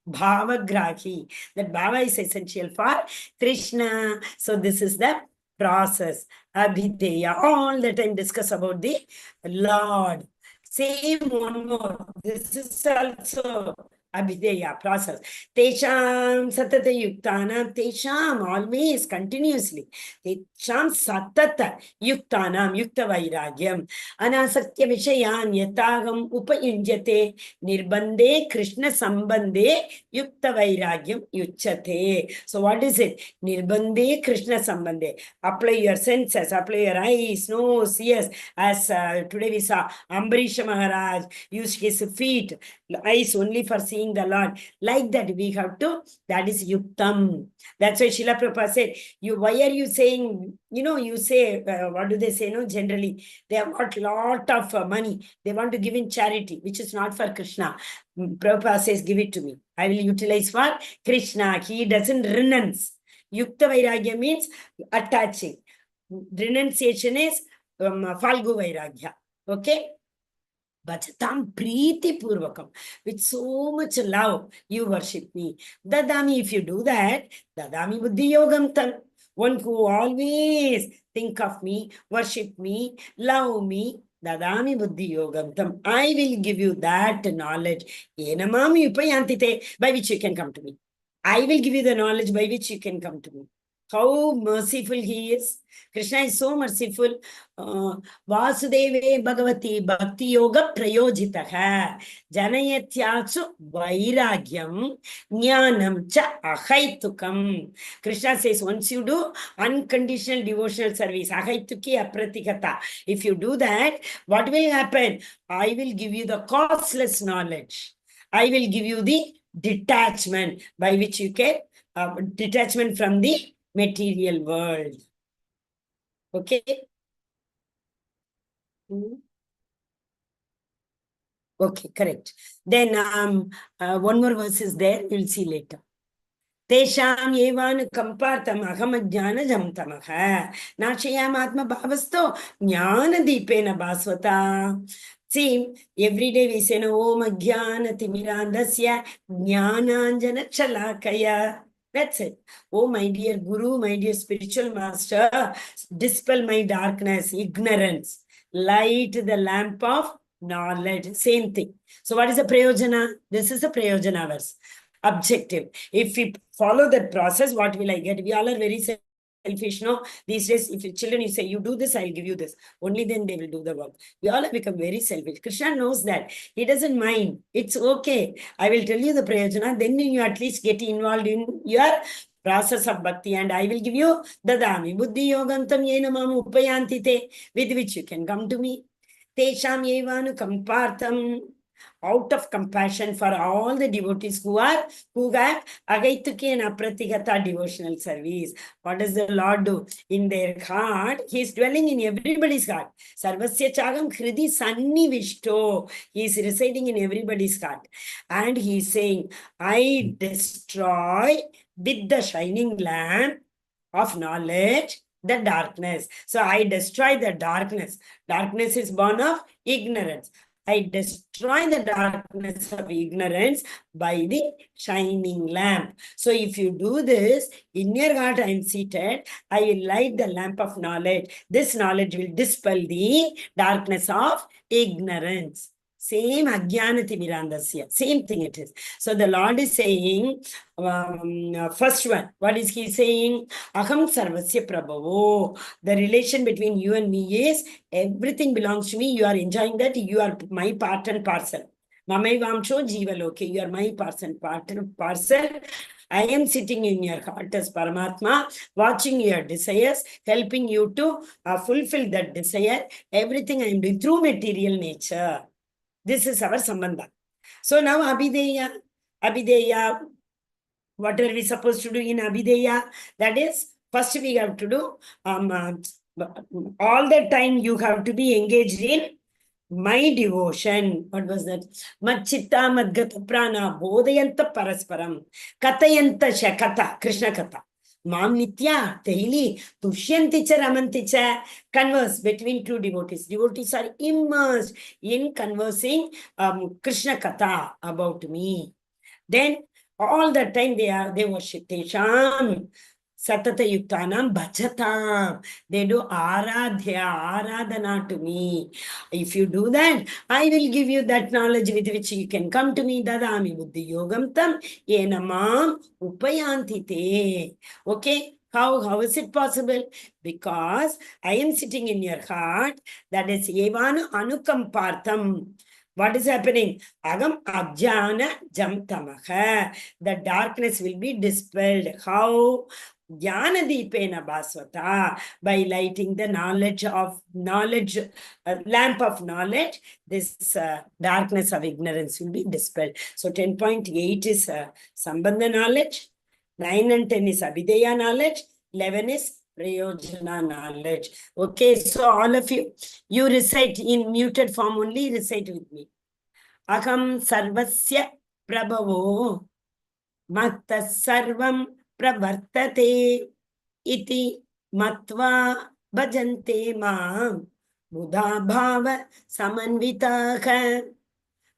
Bhavagrahi. That bhava is essential for Krishna. So this is the process. Abhideya. All the time discuss about the Lord. Same one more. This is also Abhideya process. Tesham satata yuktanam. Tesham always continuously. Tesham satata yuktanam yukta vairagyam. Anasakya vishayan yatagam upayunjate. Nirbande Krishna sambande yukta vairagyam yuchate. So what is it? Nirbande Krishna sambande. Apply your senses, apply your eyes, nose, ears. As today we saw Ambarish Maharaj used his feet, eyes only for seeing seeing the Lord. Like that, we have to, that is yuktam. That's why Srila Prabhupada said, why are you saying, you say, what do they say, generally, they have got lot of money. They want to give in charity, which is not for Krishna. Prabhupada says, give it to me. I will utilize for Krishna. He doesn't renounce. Yukta Vairagya means attaching. Renunciation is Falgu Vairagya. Okay? Bhajatam Preeti Purvakam. With so much love, you worship me. Dadami, if you do that, Dadami Buddhi Yogam Tam. One who always think of me, worship me, love me, Dadami Buddhi Yogam Tam. I will give you that knowledge. Enamami Upayantite, by which you can come to me. I will give you the knowledge by which you can come to me. How merciful he is. Krishna is so merciful. Vasudeve Bhagavati Bhakti Yoga Prayojitaha Janayatyasu Vairagyam Jnanam Cha Ahaitukam. Krishna says, once you do unconditional devotional service, Ahaituki Apratikata, if you do that, what will happen? I will give you the causeless knowledge. I will give you the detachment by which you can, detachment from the material world. Okay? Okay, correct. Then one more verse is there. We'll see later. Tesham yevan kampartam ahamajnana jamtamaha nashayam atma bhavasto jnana deepena basvata. See, every day we say, Om Ajnana Timirandasya Jnananjana Chalakaya. That's it. Oh, my dear Guru, my dear spiritual master, dispel my darkness, ignorance, light the lamp of knowledge. Same thing. So what is the prayojana? This is the prayojana verse. Objective. If we follow that process, what will I get? We all are very selfish, no? These days, if your children, you say, you do this, I'll give you this. Only then they will do the work. We all have become very selfish. Krishna knows that. He doesn't mind. It's okay. I will tell you the prayojana. Then you at least get involved in your process of bhakti, and I will give you dadami buddhi yogantam yena mamu upayantite, with which you can come to me. Tesham yevanu kampartam. Out of compassion for all the devotees who have Agaituki and Apratigata devotional service. What does the Lord do? In their heart, He is dwelling in everybody's heart. Sarvasya Chagam Hridi Sanni Vishto. He is residing in everybody's heart. And He is saying, I destroy with the shining lamp of knowledge the darkness. So I destroy the darkness. Darkness is born of ignorance. I destroy the darkness of ignorance by the shining lamp. So if you do this, in your heart I am seated, I will light the lamp of knowledge. This knowledge will dispel the darkness of ignorance. Same Ajnanati Mirandasya. Same thing it is. So the Lord is saying, first one, what is He saying? Aham Sarvasya Prabhavo. The relation between you and me is, everything belongs to me. You are enjoying that. You are my part and parcel. Mamai Vamsho Jivaloke. You are my part and parcel. I am sitting in your heart as Paramatma, watching your desires, helping you to fulfill that desire. Everything I am doing through material nature. This is our sambandha. So now Abhideya, what are we supposed to do in Abhideya? That is, first we have to do, all the time you have to be engaged in my devotion. What was that? Machitta madgata prana bodhayanta parasparam katayanta shakata Krishna kata. Mam nitya daily tushyanti cha ramanti cha. Converse between two devotees. Devotees are immersed in conversing Krishna kata about me. Then all the time they worship Tesham Satata Yuktanam Bhajatam. They do Aradhana to me. If you do that, I will give you that knowledge with which you can come to me. Dadami Buddhi Yogam Tam Yenamam Upayantite. Okay? How is it possible? Because I am sitting in your heart. That is Evana Anukampartam. What is happening? Agam Abjana Jamtamaha. The darkness will be dispelled. How? Jnana Deepena Bhasvata, by lighting the knowledge, lamp of knowledge, this darkness of ignorance will be dispelled. So 10.8 is Sambandha knowledge, 9 and 10 is Abhideya knowledge, 11 is Prayojana knowledge. Okay, so all of you recite in muted form only, recite with me. Aham sarvasya prabhavo matta sarvam pravartate iti matva bhajante mam buddha bhava samanvitaha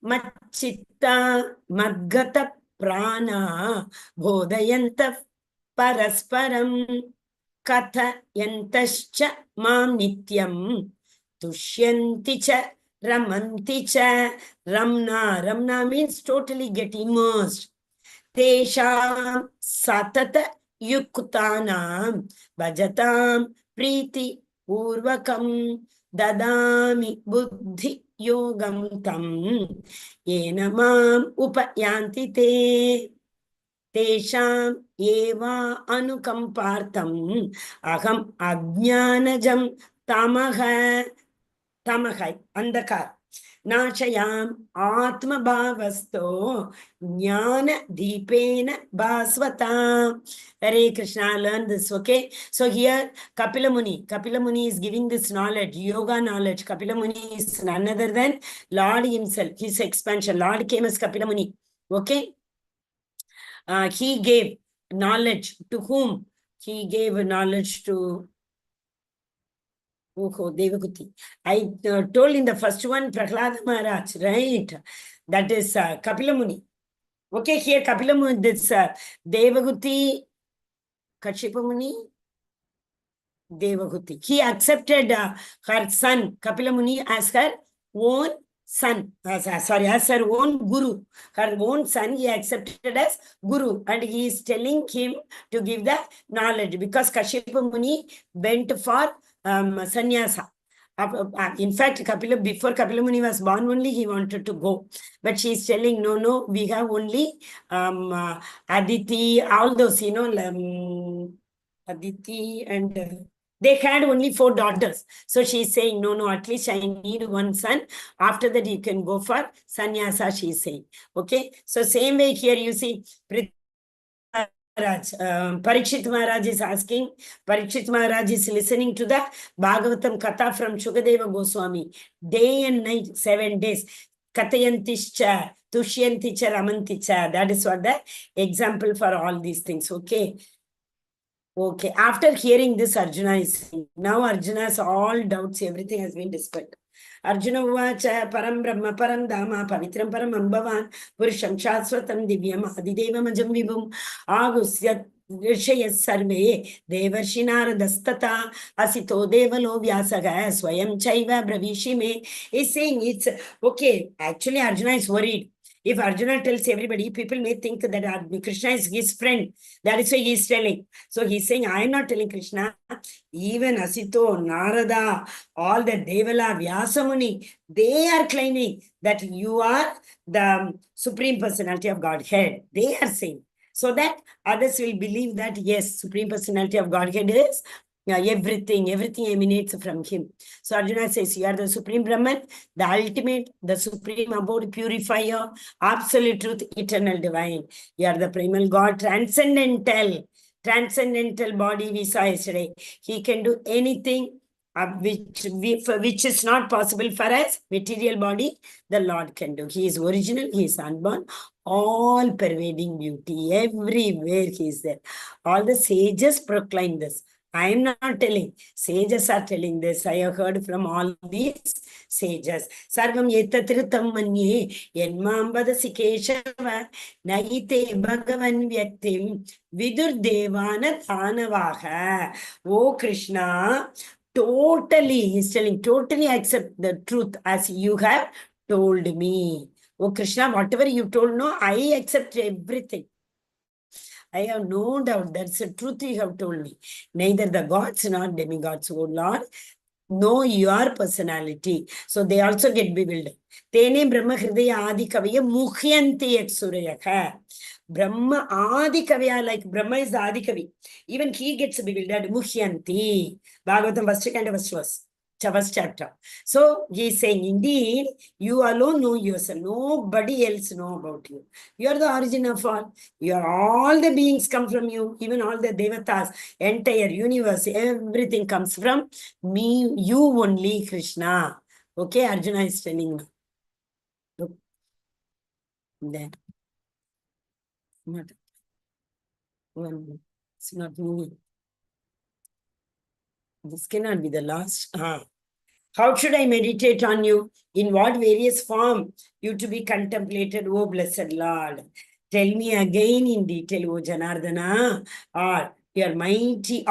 macchitta madgata prana bodhayanta parasparam kathayantascha mam nityam tushyanti cha ramanti cha. Ramna means totally get immersed. Tesham satata yuktanam bhajatam priti purvakam dadami buddhi yogam tam yenamam upayanti te tesham eva anukampartam aham ajnanajam tamaha andakar Nachayam Atma Bhavasto Jnana Deepena Bhasvata. Hare Krishna, learn this, okay? So here Kapila Muni is giving this knowledge, yoga knowledge. Kapila Muni is none other than Lord himself, his expansion. Lord came as Kapila Muni, okay? He gave knowledge to whom? He gave knowledge to Devahuti. I told in the first one, Prahlada Maharaj, right? That is Kapila Muni. Okay, here Kapila Muni, this Devahuti, Kashyapa Muni, Devahuti. He accepted her son, Kapila Muni, as her own son. As her own guru. Her own son, he accepted as guru. And he is telling him to give the knowledge. Because Kashyapa Muni went for sannyasa. In fact, before Kapila Muni was born only, he wanted to go. But she is telling, no, we have only Aditi, all those, Aditi and... they had only 4 daughters. So she is saying, no, at least I need one son. After that, you can go for sannyasa, she is saying. Okay. So same way here, you see, Parikshit Maharaj is asking, Parikshit Maharaj is listening to the Bhagavatam Katha from Shukadeva Goswami. Day and night, 7 days. Kathayantischa, Tushyanticha, Ramanticha. That is what the example for all these things. Okay. Okay. After hearing this, Arjuna is saying, now Arjuna's all doubts, everything has been dispelled. Arjuna uvacha param brahma param dhamma pavitram param ambhavan purusham shaswatam divyam adidevam ajam vibhum agusyat Rishayas sarve devarshinara asito devalo vyasaga swayam chaiva bravishime. He's saying it's okay. Actually, Arjuna is worried. If Arjuna tells everybody, people may think that Krishna is his friend. That is why he is telling. So he's saying, I am not telling Krishna. Even Asito, Narada, all the Devala, Vyasamuni, they are claiming that you are the Supreme Personality of Godhead. They are saying. So that others will believe that, yes, Supreme Personality of Godhead is everything emanates from him. So Arjuna says, you are the Supreme Brahman, the ultimate, the Supreme Abode, Purifier, Absolute Truth, Eternal Divine. You are the Primal God, Transcendental body we saw yesterday. He can do anything which is not possible for us, material body, the Lord can do. He is original, he is unborn, all pervading beauty, everywhere he is there. All the sages proclaim this. I am not telling. Sages are telling this. I have heard from all these sages. Sarvam yetatritam manye yenmam vadasi keshava naite bhagavan vyaktim vidur devana dhanavaha. Oh Krishna, totally, he's telling, totally accept the truth as you have told me. Oh Krishna, whatever you told, no, I accept everything. I have no doubt that's the truth you have told me. Neither the gods nor demigods, oh Lord, know your personality. So they also get bewildered. Tene Brahma Hridaya Adi Kavaya Mukhyanti Eksurayaka. Brahma Adi Kaviya, like Brahma is the Adi Kavi. Even he gets bewildered. Muhyanti. Bhagavatam first kind of verse. First chapter. So he is saying, indeed, you alone know yourself. Nobody else know about you. You are the origin of all. You are all the beings come from you. Even all the devatas, entire universe, everything comes from me, you only, Krishna. Okay, Arjuna is telling now. Look, then. Not, it's not moving. This cannot be the last. How should I meditate on you? In what various form you to be contemplated, O blessed Lord? Tell me again in detail, O Janardana, or your mighty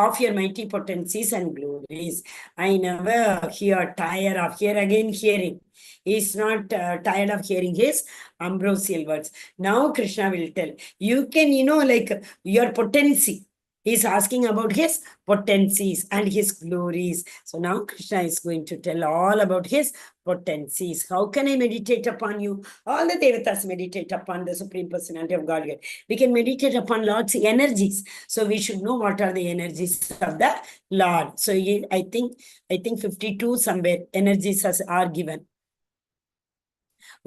potencies and glories. I never tire of here again hearing. He's not tired of hearing his ambrosial words. Now Krishna will tell. You can, like your potency. He's asking about his potencies and his glories. So now Krishna is going to tell all about his potencies. How can I meditate upon you? All the devatas meditate upon the Supreme Personality of Godhead. We can meditate upon Lord's energies. So we should know what are the energies of the Lord. So I think 52 somewhere energies are given.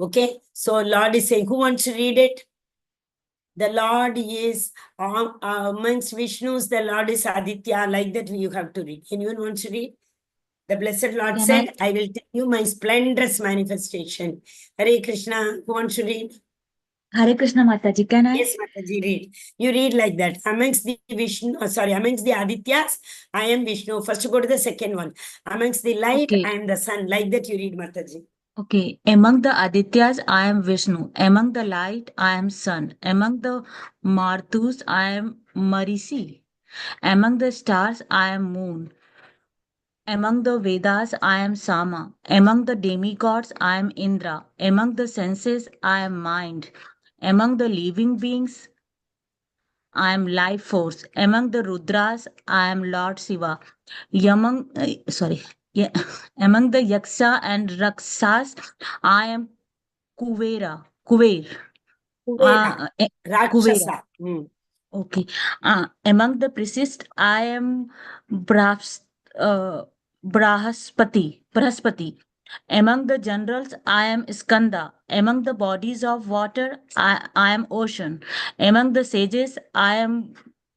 Okay. So Lord is saying, who wants to read it? The Lord is amongst Vishnus, the Lord is Aditya. Like that you have to read. Anyone wants to read? The Blessed Lord said, I will tell you my splendorous manifestation. Hare Krishna, who wants to read? Hare Krishna Mataji, can I? Yes, Mataji, read. You read like that. Amongst the amongst the Adityas, I am Vishnu. First go to the second one. Amongst the light, Okay. I am the sun. Like that you read, Mataji. Okay. Among the Adityas, I am Vishnu. Among the light, I am sun. Among the Martus, I am Marisi. Among the stars, I am moon. Among the Vedas, I am Sama. Among the demigods, I am Indra. Among the senses, I am mind. Among the living beings, I am life force. Among the Rudras, I am Lord Shiva. Yeah, among the Yaksha and Rakshas, I am Kuver. Kuvera, Kuvera. Rakshasa. Okay. Among the priests, I am Brahs, uh, Brahaspati. Among the generals, I am Skanda. Among the bodies of water, I am ocean. Among the sages, I am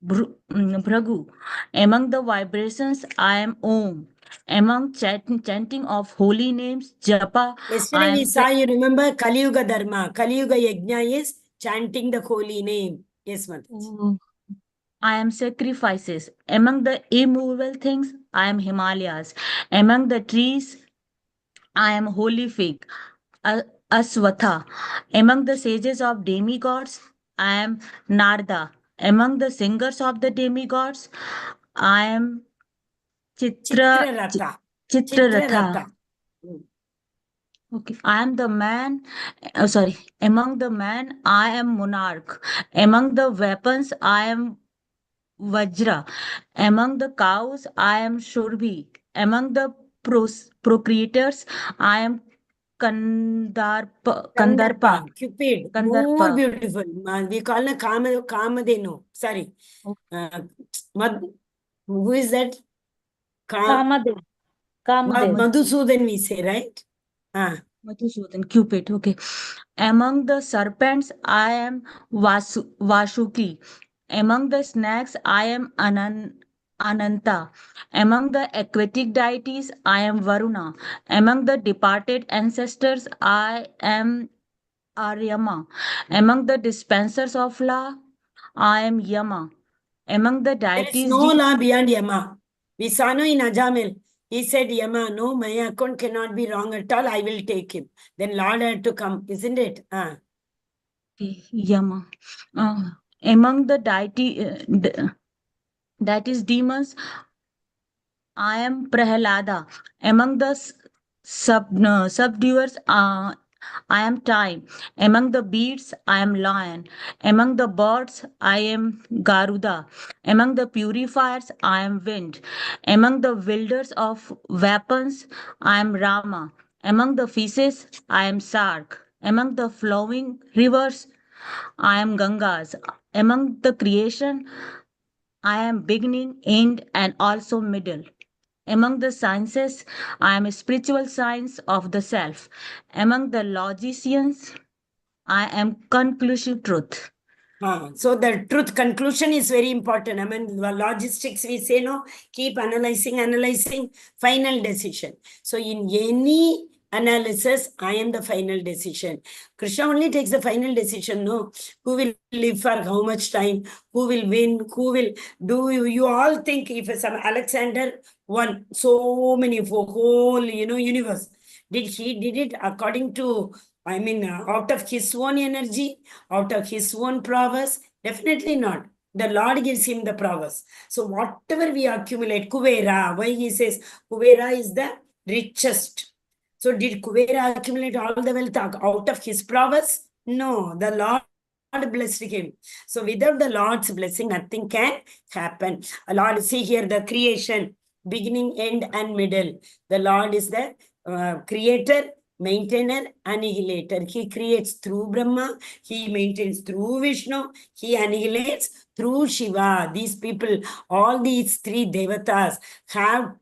Bhragu. Among the vibrations, I am Om. Among chanting of holy names, Japa, I Yesterday we am saw, you remember, Kali Yuga Dharma. Kali Yuga Yajna is chanting the holy name. Yes, Mataji. I am sacrifices. Among the immovable things, I am Himalayas. Among the trees, I am holy fig, Aswatha. Among the sages of demigods, I am Narda. Among the singers of the demigods, I am Chitraratha. Chitraratha. Chitraratha. Okay, I am the man. Among the man, I am monarch. Among the weapons, I am Vajra. Among the cows, I am Shurbi. Among the procreators, I am Kandarpa. Cupid. More Kandarpa. beautiful. We call her Kamadenu. Sorry. Uh, who is that? Kamadev. Kamadev. Madhusudan we say, right? Madhusudan, Cupid. Okay. Among the serpents, I am Vasuki. Among the snakes, I am Ananta. Among the aquatic deities, I am Varuna. Among the departed ancestors, I am Aryama. Among the dispensers of law, I am Yama. Among the There is deities, no law beyond Yama. We saw no in Ajamil. He said, Yama, no, my account cannot be wrong at all. I will take him. Then Lord had to come, isn't it? Yama. Among the deities demons, I am Prahalada. Among the subduers, I am time. Among the beasts, I am lion. Among the birds, I am Garuda. Among the purifiers, I am wind. Among the wielders of weapons, I am Rama. Among the fishes, I am shark. Among the flowing rivers, I am Gangas. Among the creation, I am beginning, end, and also middle. Among the sciences, I am a spiritual science of the self. Among the logicians, I am conclusive truth. So the truth conclusion is very important. I mean, the logistics, we say no, keep analyzing, final decision. So in any analysis, I am the final decision. Krishna only takes the final decision, no? Who will live for how much time? Who will win? Who will do? You all think if some Alexander won so many for whole, universe. Did he did it according to, out of his own energy, out of his own prowess? Definitely not. The Lord gives him the prowess. So whatever we accumulate, Kuvera, why he says Kuvera is the richest. So did Kuvera accumulate all the wealth out of his prowess? No, the Lord blessed him. So without the Lord's blessing, nothing can happen. Lord, see here the creation, beginning, end, and middle. The Lord is the creator, maintainer, annihilator. He creates through Brahma, he maintains through Vishnu, he annihilates through Shiva. These people, all these three devatas have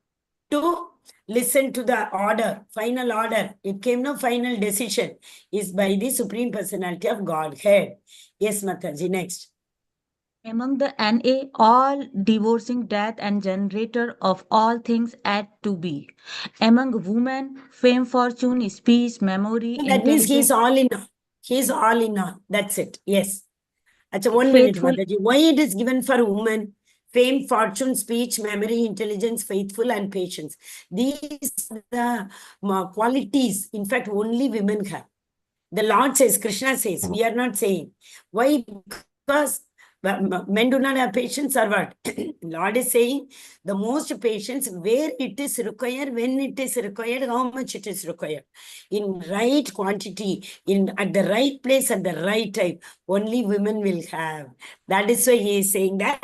to listen to the order, final order. It came no final decision is by the Supreme Personality of Godhead. Yes, Mataji, next. Among the NA, all divorcing death and generator of all things at to be. Among women, fame, fortune, speech, memory, That means he is intelligence, all in all. He is all in all. That's it. Yes. Achha, 1 minute, faithful. Mataji. Why it is given for women? Fame, fortune, speech, memory, intelligence, faithful, and patience. These are the qualities, in fact, only women have. The Lord says, Krishna says, we are not saying. Why? Because men do not have patience or what? Lord is saying, the most patience where it is required, when it is required, how much it is required. In right quantity, at the right place, at the right time, only women will have. That is why he is saying that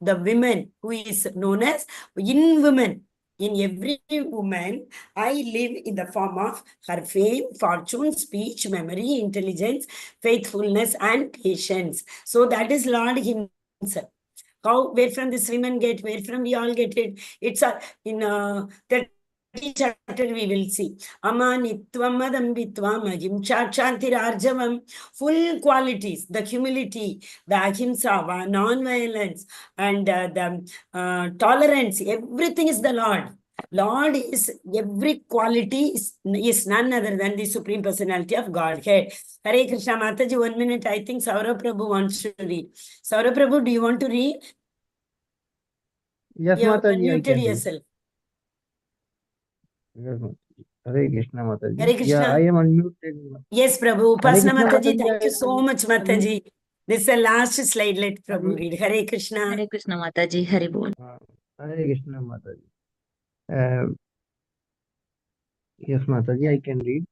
the women who is known as, in women, in every woman, I live in the form of her fame, fortune, speech, memory, intelligence, faithfulness, and patience. So that is Lord himself. Where from this women get, where from we all get it? It's in the chapter we will see. Amanitvam madambitvam ahimsa kshantirarjavam. Full qualities, the humility, the ahimsa, non-violence, and the tolerance, everything is the Lord. Lord is, every quality is none other than the Supreme Personality of Godhead. Hare Krishna. Mataji, 1 minute. I think Saurabh Prabhu wants to read. Saurabh Prabhu, do you want to read? Yes, You have Mataji, I unmuted can read. yourself. Yes, Mataji. Hare Krishna, Mataji. Hare Krishna. Yeah, I am unmuted. Yes, Prabhu. Hare Upasana Krishna, Mataji, Mataji. thank you so much, Mataji. This is the last slide. Let Prabhu Hare, read. Hare Krishna. Hare Krishna Mataji, Hare Bol. Hare Krishna, Mataji. Yes, Mataji, I can read.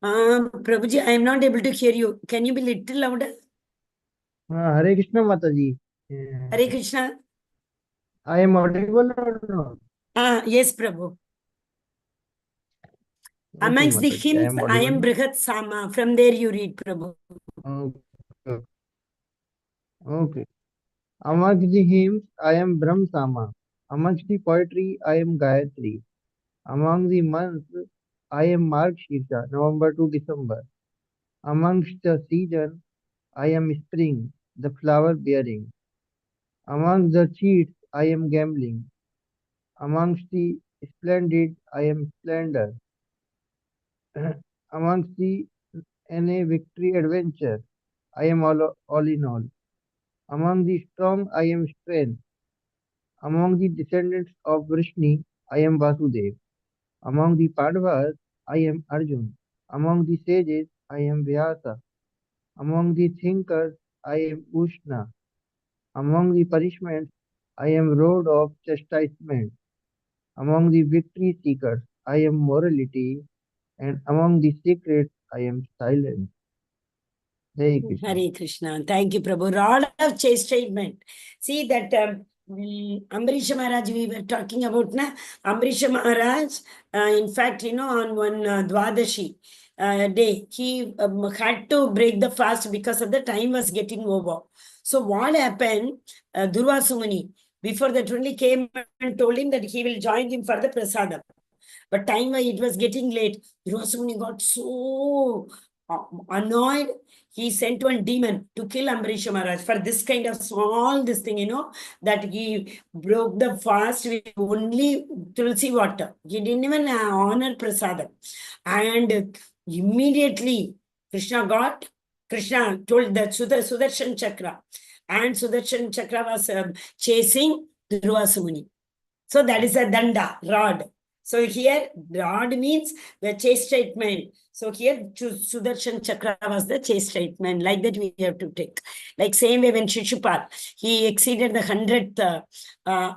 Prabhuji, I am not able to hear you. Can you be little louder? Hare Krishna, Mataji. Hare Krishna. I am audible or not? Yes, Prabhu. Okay, Amongst the Mataji, I hymns, am I am audible. Brihat Sama. From there you read, Prabhu. Okay. Okay. Amongst the hymns, I am Brahm Sama. Amongst the poetry, I am Gayatri. Among the months, I am Margshirsha, November to December. Amongst the season, I am spring, the flower bearing. Amongst the cheats, I am gambling. Amongst the splendid, I am splendor. Amongst the any victory adventure, I am all in all. Among the strong, I am strength. Among the descendants of Vrishni, I am Vasudev. Among the Pandavas, I am Arjun. Among the sages, I am Vyasa. Among the thinkers, I am Ushna. Among the punishments, I am rod of chastisement. Among the victory seekers, I am morality. And among the secrets, I am silence. Hare Krishna. Hare Krishna. Thank you, Prabhu. Rod of chastisement. See that Ambarisha Maharaj we were talking about, na? Ambarisha Maharaj, in fact, on one Dwadashi, day, he had to break the fast because of the time was getting over. So what happened? Durvasa Muni, before that only came and told him that he will join him for the prasadam. But time it was getting late. Durvasa Muni got so annoyed. He sent one demon to kill Ambarisha Maharaj for this kind of small this thing, that he broke the fast with only tulsi water. He didn't even honor prasadam. And immediately Krishna told that Sudarshan Chakra. And Sudarshan Chakra was chasing Durvasa Muni. So that is a danda, rod. So here, rod means the chastisement. So here, Sudarshan Chakra was the chastisement. Like that we have to take. Like same way when Shishupal, he exceeded the 100th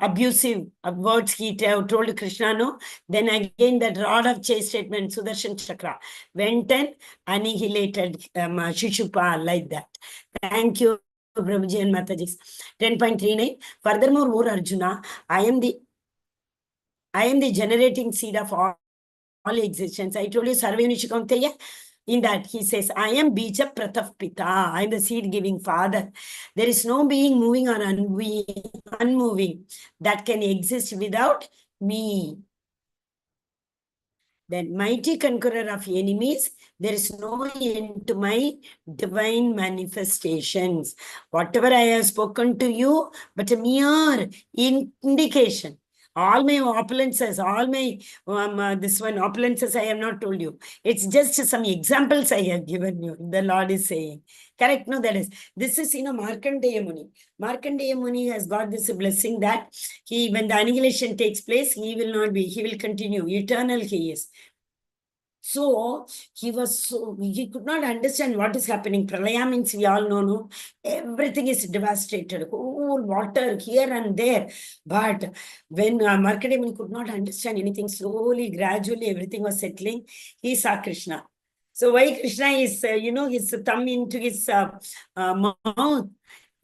abusive words he told Krishna, no? Then again that rod of chastisement, Sudarshan Chakra, went and annihilated Shishupal like that. Thank you, Prabhuji and Mataji. 10.39. Furthermore, O Arjuna, I am the generating seed of all existence. I told you, Sarvyanishikaunteya. In that, he says, I am Bija Prataf Pita. I am the seed-giving father. There is no being moving or unmoving that can exist without me. Then mighty conqueror of enemies, there is no end to my divine manifestations. Whatever I have spoken to you, but a mere indication. All my opulences, all my opulences I have not told you. It's just some examples I have given you. The Lord is saying. Correct? No, that is. This is, Markandeya Muni. Markandeya Muni has got this blessing that when the annihilation takes place, he will continue. Eternal he is. So he could not understand what is happening. Pralaya means we all know, no? Everything is devastated. Whole water here and there. But when Markandeya Muni could not understand anything, slowly, gradually, everything was settling. He saw Krishna. So why Krishna is, his thumb into his mouth,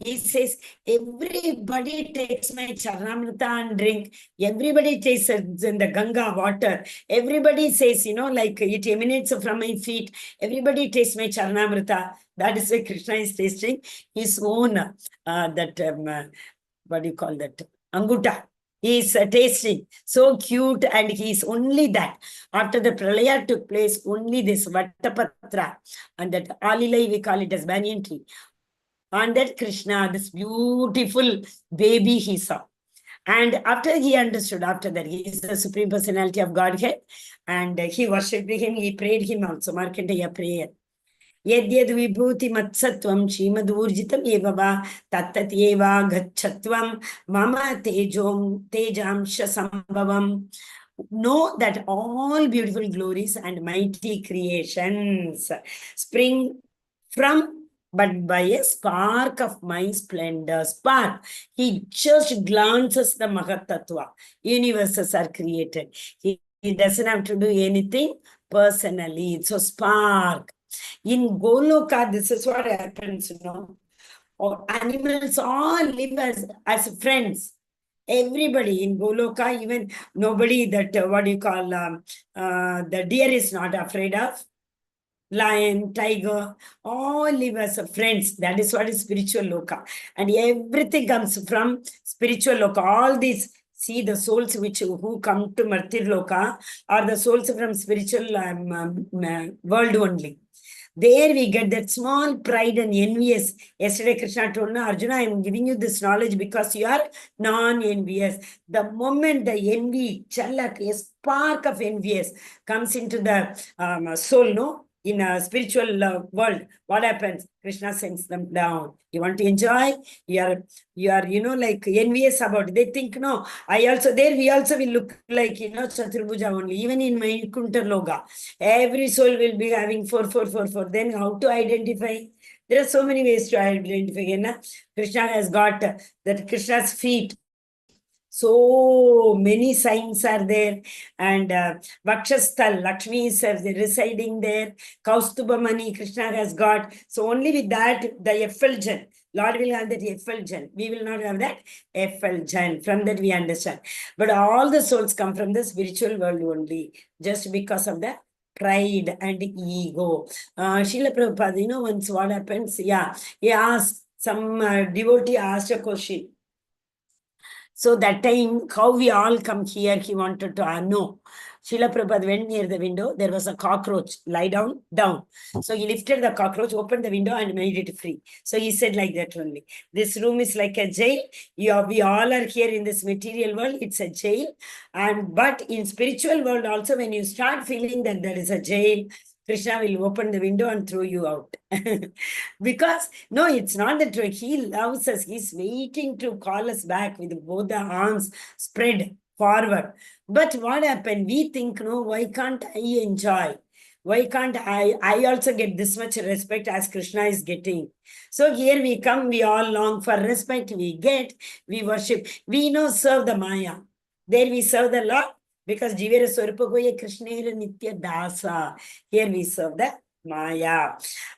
he says, everybody takes my Charanamrita and drink. Everybody takes in the Ganga water. Everybody says, like it emanates from my feet. Everybody takes my Charanamrita. That is why Krishna is tasting his own, what do you call that? Anguta. He is tasting. So cute, and he is only that. After the Pralaya took place, only this Vattapatra, and that Alilai we call it as banyan tree. On that Krishna, this beautiful baby he saw. And after he understood, after that, he is the Supreme Personality of Godhead. And he worshipped him, he prayed him also, Markandeya prayer. Yadyad Vibhuti Matsatvam Shrimadurjitam Evava Tattat Eva Gachatvam Mama Tejamsha Sambhavam. Know that all beautiful glories and mighty creations spring from but by a spark of my splendor. Spark. He just glances the Mahatattva. Universes are created. He doesn't have to do anything personally. It's a spark. In Goloka, this is what happens, Or animals all live as friends. Everybody in Goloka, even nobody that, the deer is not afraid of. Lion, tiger, all live as friends. That is what is spiritual loka. And everything comes from spiritual loka. All these, see the souls who come to Martir loka are the souls from spiritual world only. There we get that small pride and envious. Yesterday Krishna told me, Arjuna, I am giving you this knowledge because you are non-envious. The moment the envy, chalak, a spark of envious comes into the soul, no? In a spiritual world, what happens? Krishna sends them down. You want to enjoy? You are, like envious about it. They think, no, we also will look like, Chaturbuja only. Even in my Kunta Loga, every soul will be having 4, 4, 4, 4. Then how to identify? There are so many ways to identify. Krishna has got that Krishna's feet. So many signs are there, and Vakshasthal, Lakshmi is residing there. Kaustubhamani, Krishna has got. So only with that, the effulgence. Lord will have that effulgence. We will not have that effulgence. From that we understand. But all the souls come from the spiritual world only, just because of the pride and ego. Srila Prabhupada, once what happens? Yeah, he asked, some devotee asked a question. So that time, how we all come here, he wanted to know. Srila Prabhupada went near the window. There was a cockroach. Lie down, down. So he lifted the cockroach, opened the window and made it free. So he said like that only. This room is like a jail. We all are here in this material world. It's a jail. But in spiritual world also, when you start feeling that there is a jail, Krishna will open the window and throw you out. Because, no, it's not the truth. He loves us. He's waiting to call us back with both the arms spread forward. But what happened? We think, no, why can't I enjoy? Why can't I also get this much respect as Krishna is getting? So here we come, we all long for respect, we get, we worship. We serve the Maya. There we serve the Lord. Because Jivera Swarupagoya Krishnera Nitya Dasa. Here we serve the Maya.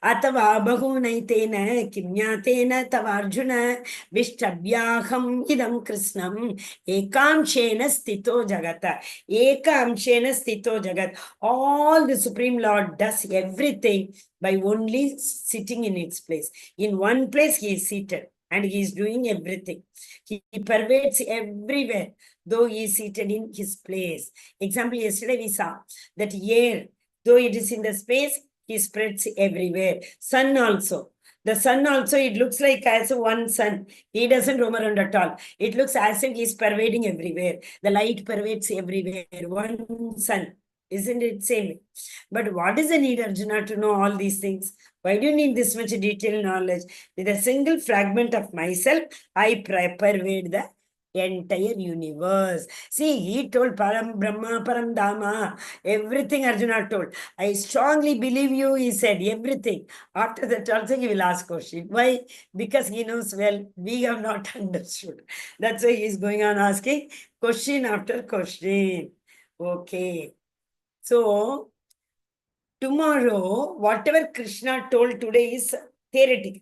Atava Bahunaitena Kimyatena Tavarjuna Vishtabhyaham Idam Krishnam Ekamshena Stito Jagata. Ekamshena Stito Jagat. All the Supreme Lord does everything by only sitting in its place. In one place he is seated and he is doing everything. He pervades everywhere, though he is seated in his place. Example, yesterday we saw that air, though it is in the space, he spreads everywhere. Sun also. The sun also, it looks like as one sun. He doesn't roam around at all. It looks as if he is pervading everywhere. The light pervades everywhere. One sun. Isn't it same? But what is the need, Arjuna, to know all these things? Why do you need this much detailed knowledge? With a single fragment of myself, I pervade the entire universe. See, he told Param Brahma, Param Dhamma, everything Arjuna told. I strongly believe you, he said, everything. After that also he will ask question. Why? Because he knows well, we have not understood. That's why he is going on asking question after question. Okay. So, tomorrow, whatever Krishna told today is theoretical.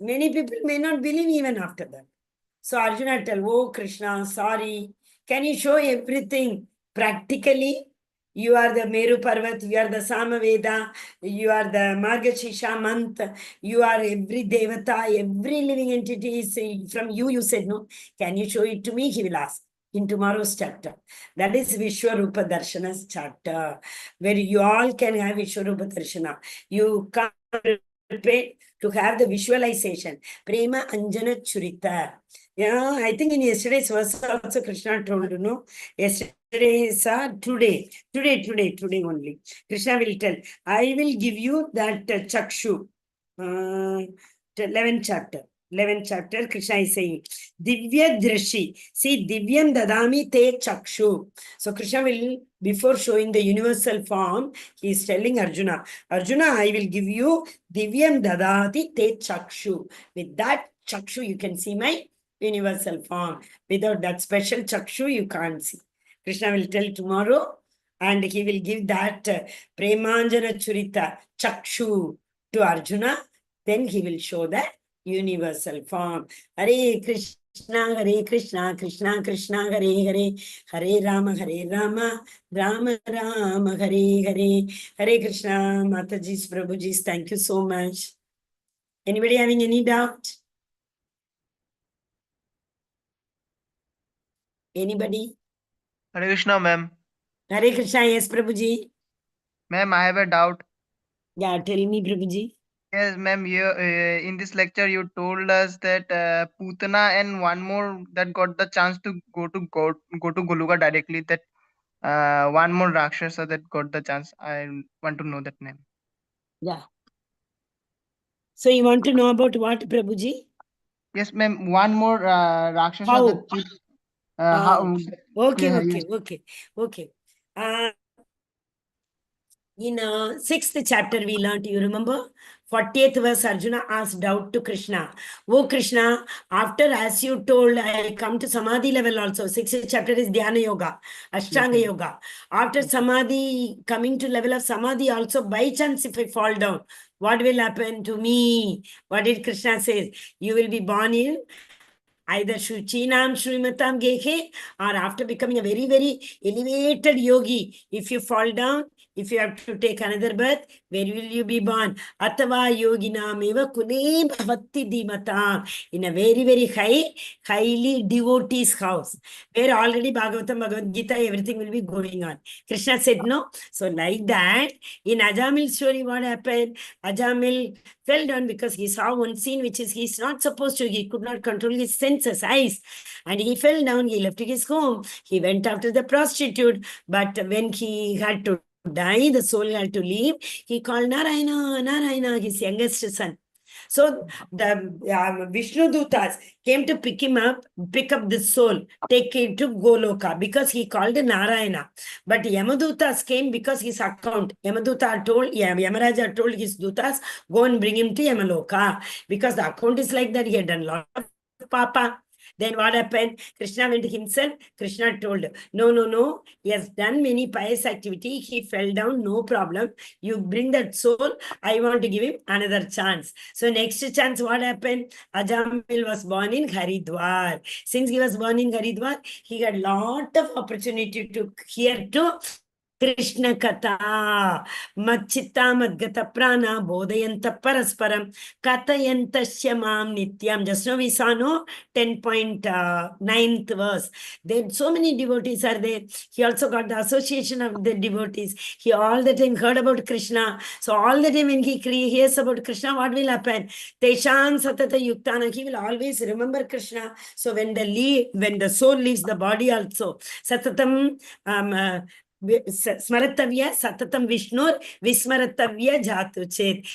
Many people may not believe even after that. So Arjuna tell, oh Krishna, sorry. Can you show everything practically? You are the Meru Parvat, you are the Samaveda, you are the Margashisha month, you are every Devata, every living entity is from you, you said no. Can you show it to me? He will ask in tomorrow's chapter. That is Vishwarupa Darshana's chapter, where you all can have Vishwarupa Darshana. You come prepare to have the visualization. Prema Anjana Churita. Yeah, I think in yesterday's verse also Krishna told, yesterday is today only. Krishna will tell, I will give you that Chakshu. 11th chapter, Krishna is saying, Divya Drashi. See, Divyam Dadami Te Chakshu. So Krishna will, before showing the universal form, he is telling Arjuna, Arjuna, I will give you Divyam Dadati Te Chakshu. With that Chakshu, you can see my universal form. Without that special Chakshu, you can't see. Krishna will tell tomorrow, and he will give that Premanjana Churita Chakshu to Arjuna. Then he will show that universal form. Hare Krishna, Krishna Krishna, Hare Rama, Rama Rama, Hare Krishna. Mataji's, Prabhuji's, thank you so much. Anybody having any doubt? Anybody? Hare Krishna, ma'am. Hare Krishna, yes, Prabhuji. Ma'am, I have a doubt. Yeah, tell me, Prabhuji. Yes, ma'am. In this lecture, you told us that Putana and one more that got the chance to go to Goluka directly. That one more Rakshasa that got the chance. I want to know that name. Yeah. So you want to know about what, Prabhuji? Yes, ma'am. One more Rakshasa. How? How? Okay. In 6th chapter we learned, you remember? 40th verse, Arjuna asked doubt to Krishna. Oh Krishna, after as you told, I come to Samadhi level also. 6th chapter is Dhyana Yoga, Ashtanga Yoga. After Samadhi, coming to level of Samadhi also, by chance if I fall down, what will happen to me? What did Krishna say? You will be born in either Shuchinam Shrimatam Gehe, or after becoming a very, very elevated yogi, if you fall down, If you have to take another birth, where will you be born? Atava yoginam eva kune bhavati dhimata. In a very, very highly devotees house, where already Bhagavatam, Bhagavad Gita, everything will be going on. Krishna said no. So like that, in Ajamil's story, what happened? Ajamil fell down because he saw one scene which is he's not supposed to. He could not control his senses, eyes. And he fell down. He left his home. He went after the prostitute. But when he had to die, the soul had to leave. He called Narayana, Narayana, his youngest son. So the Vishnu Dutas came to pick up the soul, take it to Goloka because he called Narayana. But Yamadutas came because his account. Yamaraja told his Dutas, go and bring him to Yamaloka. Because the account is like that, he had done a lot of papa. Then what happened? Krishna went himself. Krishna told, no. He has done many pious activity. He fell down, no problem. You bring that soul. I want to give him another chance. So next chance, what happened? Ajamil was born in Haridwar. Since he was born in Haridwar, he had lot of opportunity to hear to Krishna Katha, Machita Madgata Prana, Bodhayanta Parasparam, Kathayanta Shyamam Nityam. Just now we saw, no? 10.9th verse. There so many devotees are there. He also got the association of the devotees. He all the time heard about Krishna. So all the time when he hears about Krishna, what will happen? Teshan Satata Yuktana. He will always remember Krishna. So when the soul leaves the body also, Satatam Smaratavya Satatam Vishnur Vismaratavya Jatu Chet.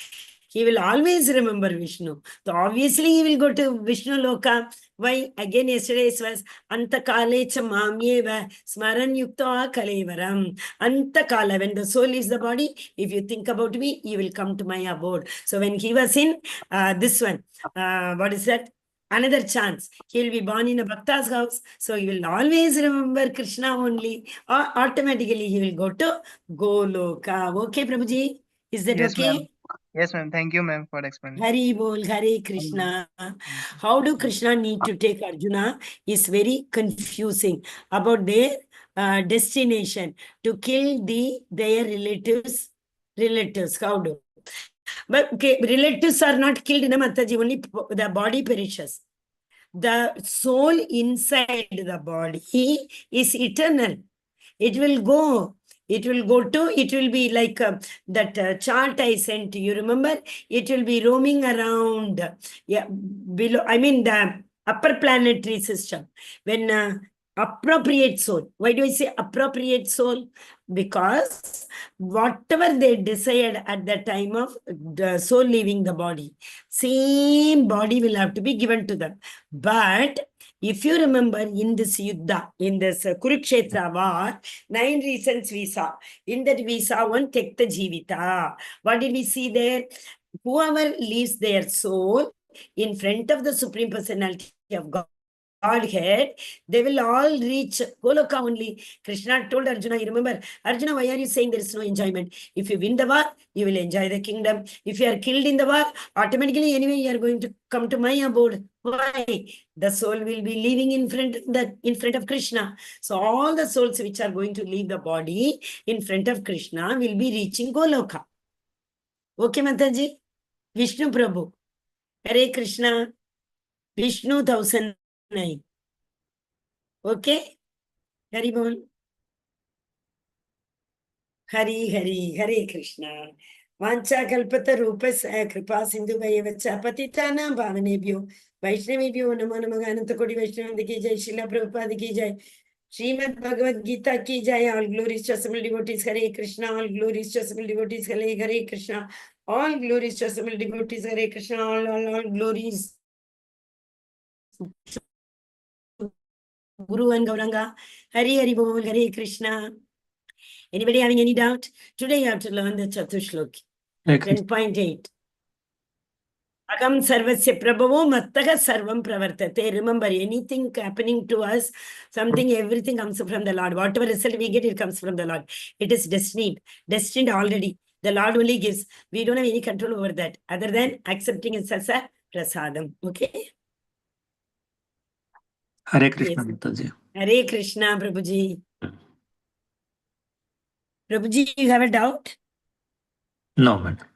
He will always remember Vishnu. So obviously he will go to Vishnu Loka. Why? Again, yesterday's was Antakale cha mamyeva smaran yukta kalevaram. Antakala, when the soul leaves the body, if you think about me, you will come to my abode. So when he was in this one, what is that? Another chance. He will be born in a Bhakta's house. So he will always remember Krishna only. Or automatically he will go to Goloka. Okay, Prabhuji? Is that Yes, okay? ma'am. Yes, ma'am. Thank you, ma'am, for explaining. Hari Bol, Hare Krishna. How do Krishna need to take Arjuna is very confusing about their destination to kill their relatives. How do? But okay, relatives are not killed in a Mataji, only the body perishes. The soul inside the body is eternal. It will go. It will be like that chart I sent you. Remember? It will be roaming around. Yeah, below. I mean the upper planetary system. When appropriate soul. Why do I say appropriate soul? Because whatever they desired at the time of the soul leaving the body, same body will have to be given to them. But if you remember in this Yuddha, in this Kurukshetra war, 9 reasons we saw. In that we saw one Tekta Jivita. What did we see there? Whoever leaves their soul in front of the Supreme Personality of Godhead, they will all reach Goloka only. Krishna told Arjuna, you remember, Arjuna, why are you saying there is no enjoyment? If you win the war, you will enjoy the kingdom. If you are killed in the war, automatically anyway you are going to come to my abode. Why? The soul will be living in front of Krishna. So all the souls which are going to leave the body in front of Krishna will be reaching Goloka. Okay, Mataji? Vishnu Prabhu. Hare Krishna. Vishnu 1009. Okay? Hari Bol. Hare Krishna. Vancha kalpata rupas kripa sindhu vayevacha patitana bhavanebhyo Vaishnavibhyo namo namaha ananta kodi Vaishnavanda ki jai Srila Prabhupada ki jai Srimad Bhagavad Gita ki jai. All glories to assembled devotees. Hare Krishna. All glories to assembled devotees. Hare Krishna. All glories to assembled devotees. Hare Krishna. All glories. Guru and Gauranga. Hari Bol. Hare Krishna. Anybody having any doubt? Today you have to learn the Chatushloki. 10.8. Agam sarvasya prabhavo mattaha sarvam pravartate. Remember, anything happening to us, everything comes from the Lord. Whatever result we get, it comes from the Lord. It is destined already. The Lord only gives. We don't have any control over that, other than accepting it as a prasadam. Okay? Hare Krishna, Yes. Mataji. Hare Krishna, Prabhuji. Prabhuji, you have a doubt? No, madam.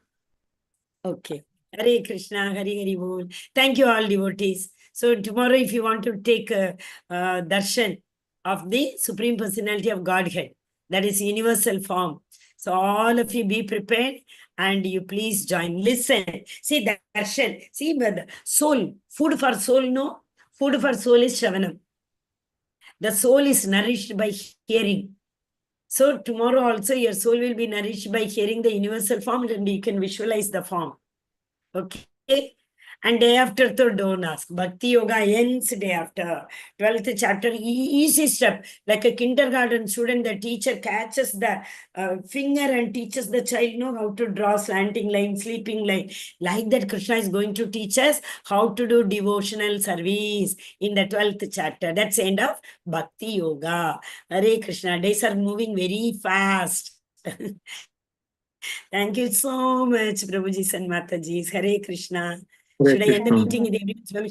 Okay. Hare Krishna, Hare Hare Bol. Thank you all devotees. So tomorrow if you want to take a darshan of the Supreme Personality of Godhead, that is universal form. So all of you be prepared and you please join. Listen. See darshan. See the soul. Food for soul, no? Food for soul is Shravanam. The soul is nourished by hearing. So tomorrow also your soul will be nourished by hearing the universal form and you can visualize the form. Okay. And day after, so don't ask. Bhakti Yoga ends day after. 12th chapter, easy step. Like a kindergarten student, the teacher catches the finger and teaches the child know how to draw slanting line, sleeping line. Like that, Krishna is going to teach us how to do devotional service in the 12th chapter. That's the end of Bhakti Yoga. Hare Krishna. Days are moving very fast. Thank you so much, Prabhuji and Mataji. Hare Krishna. Should I end the meeting with everyone's permission?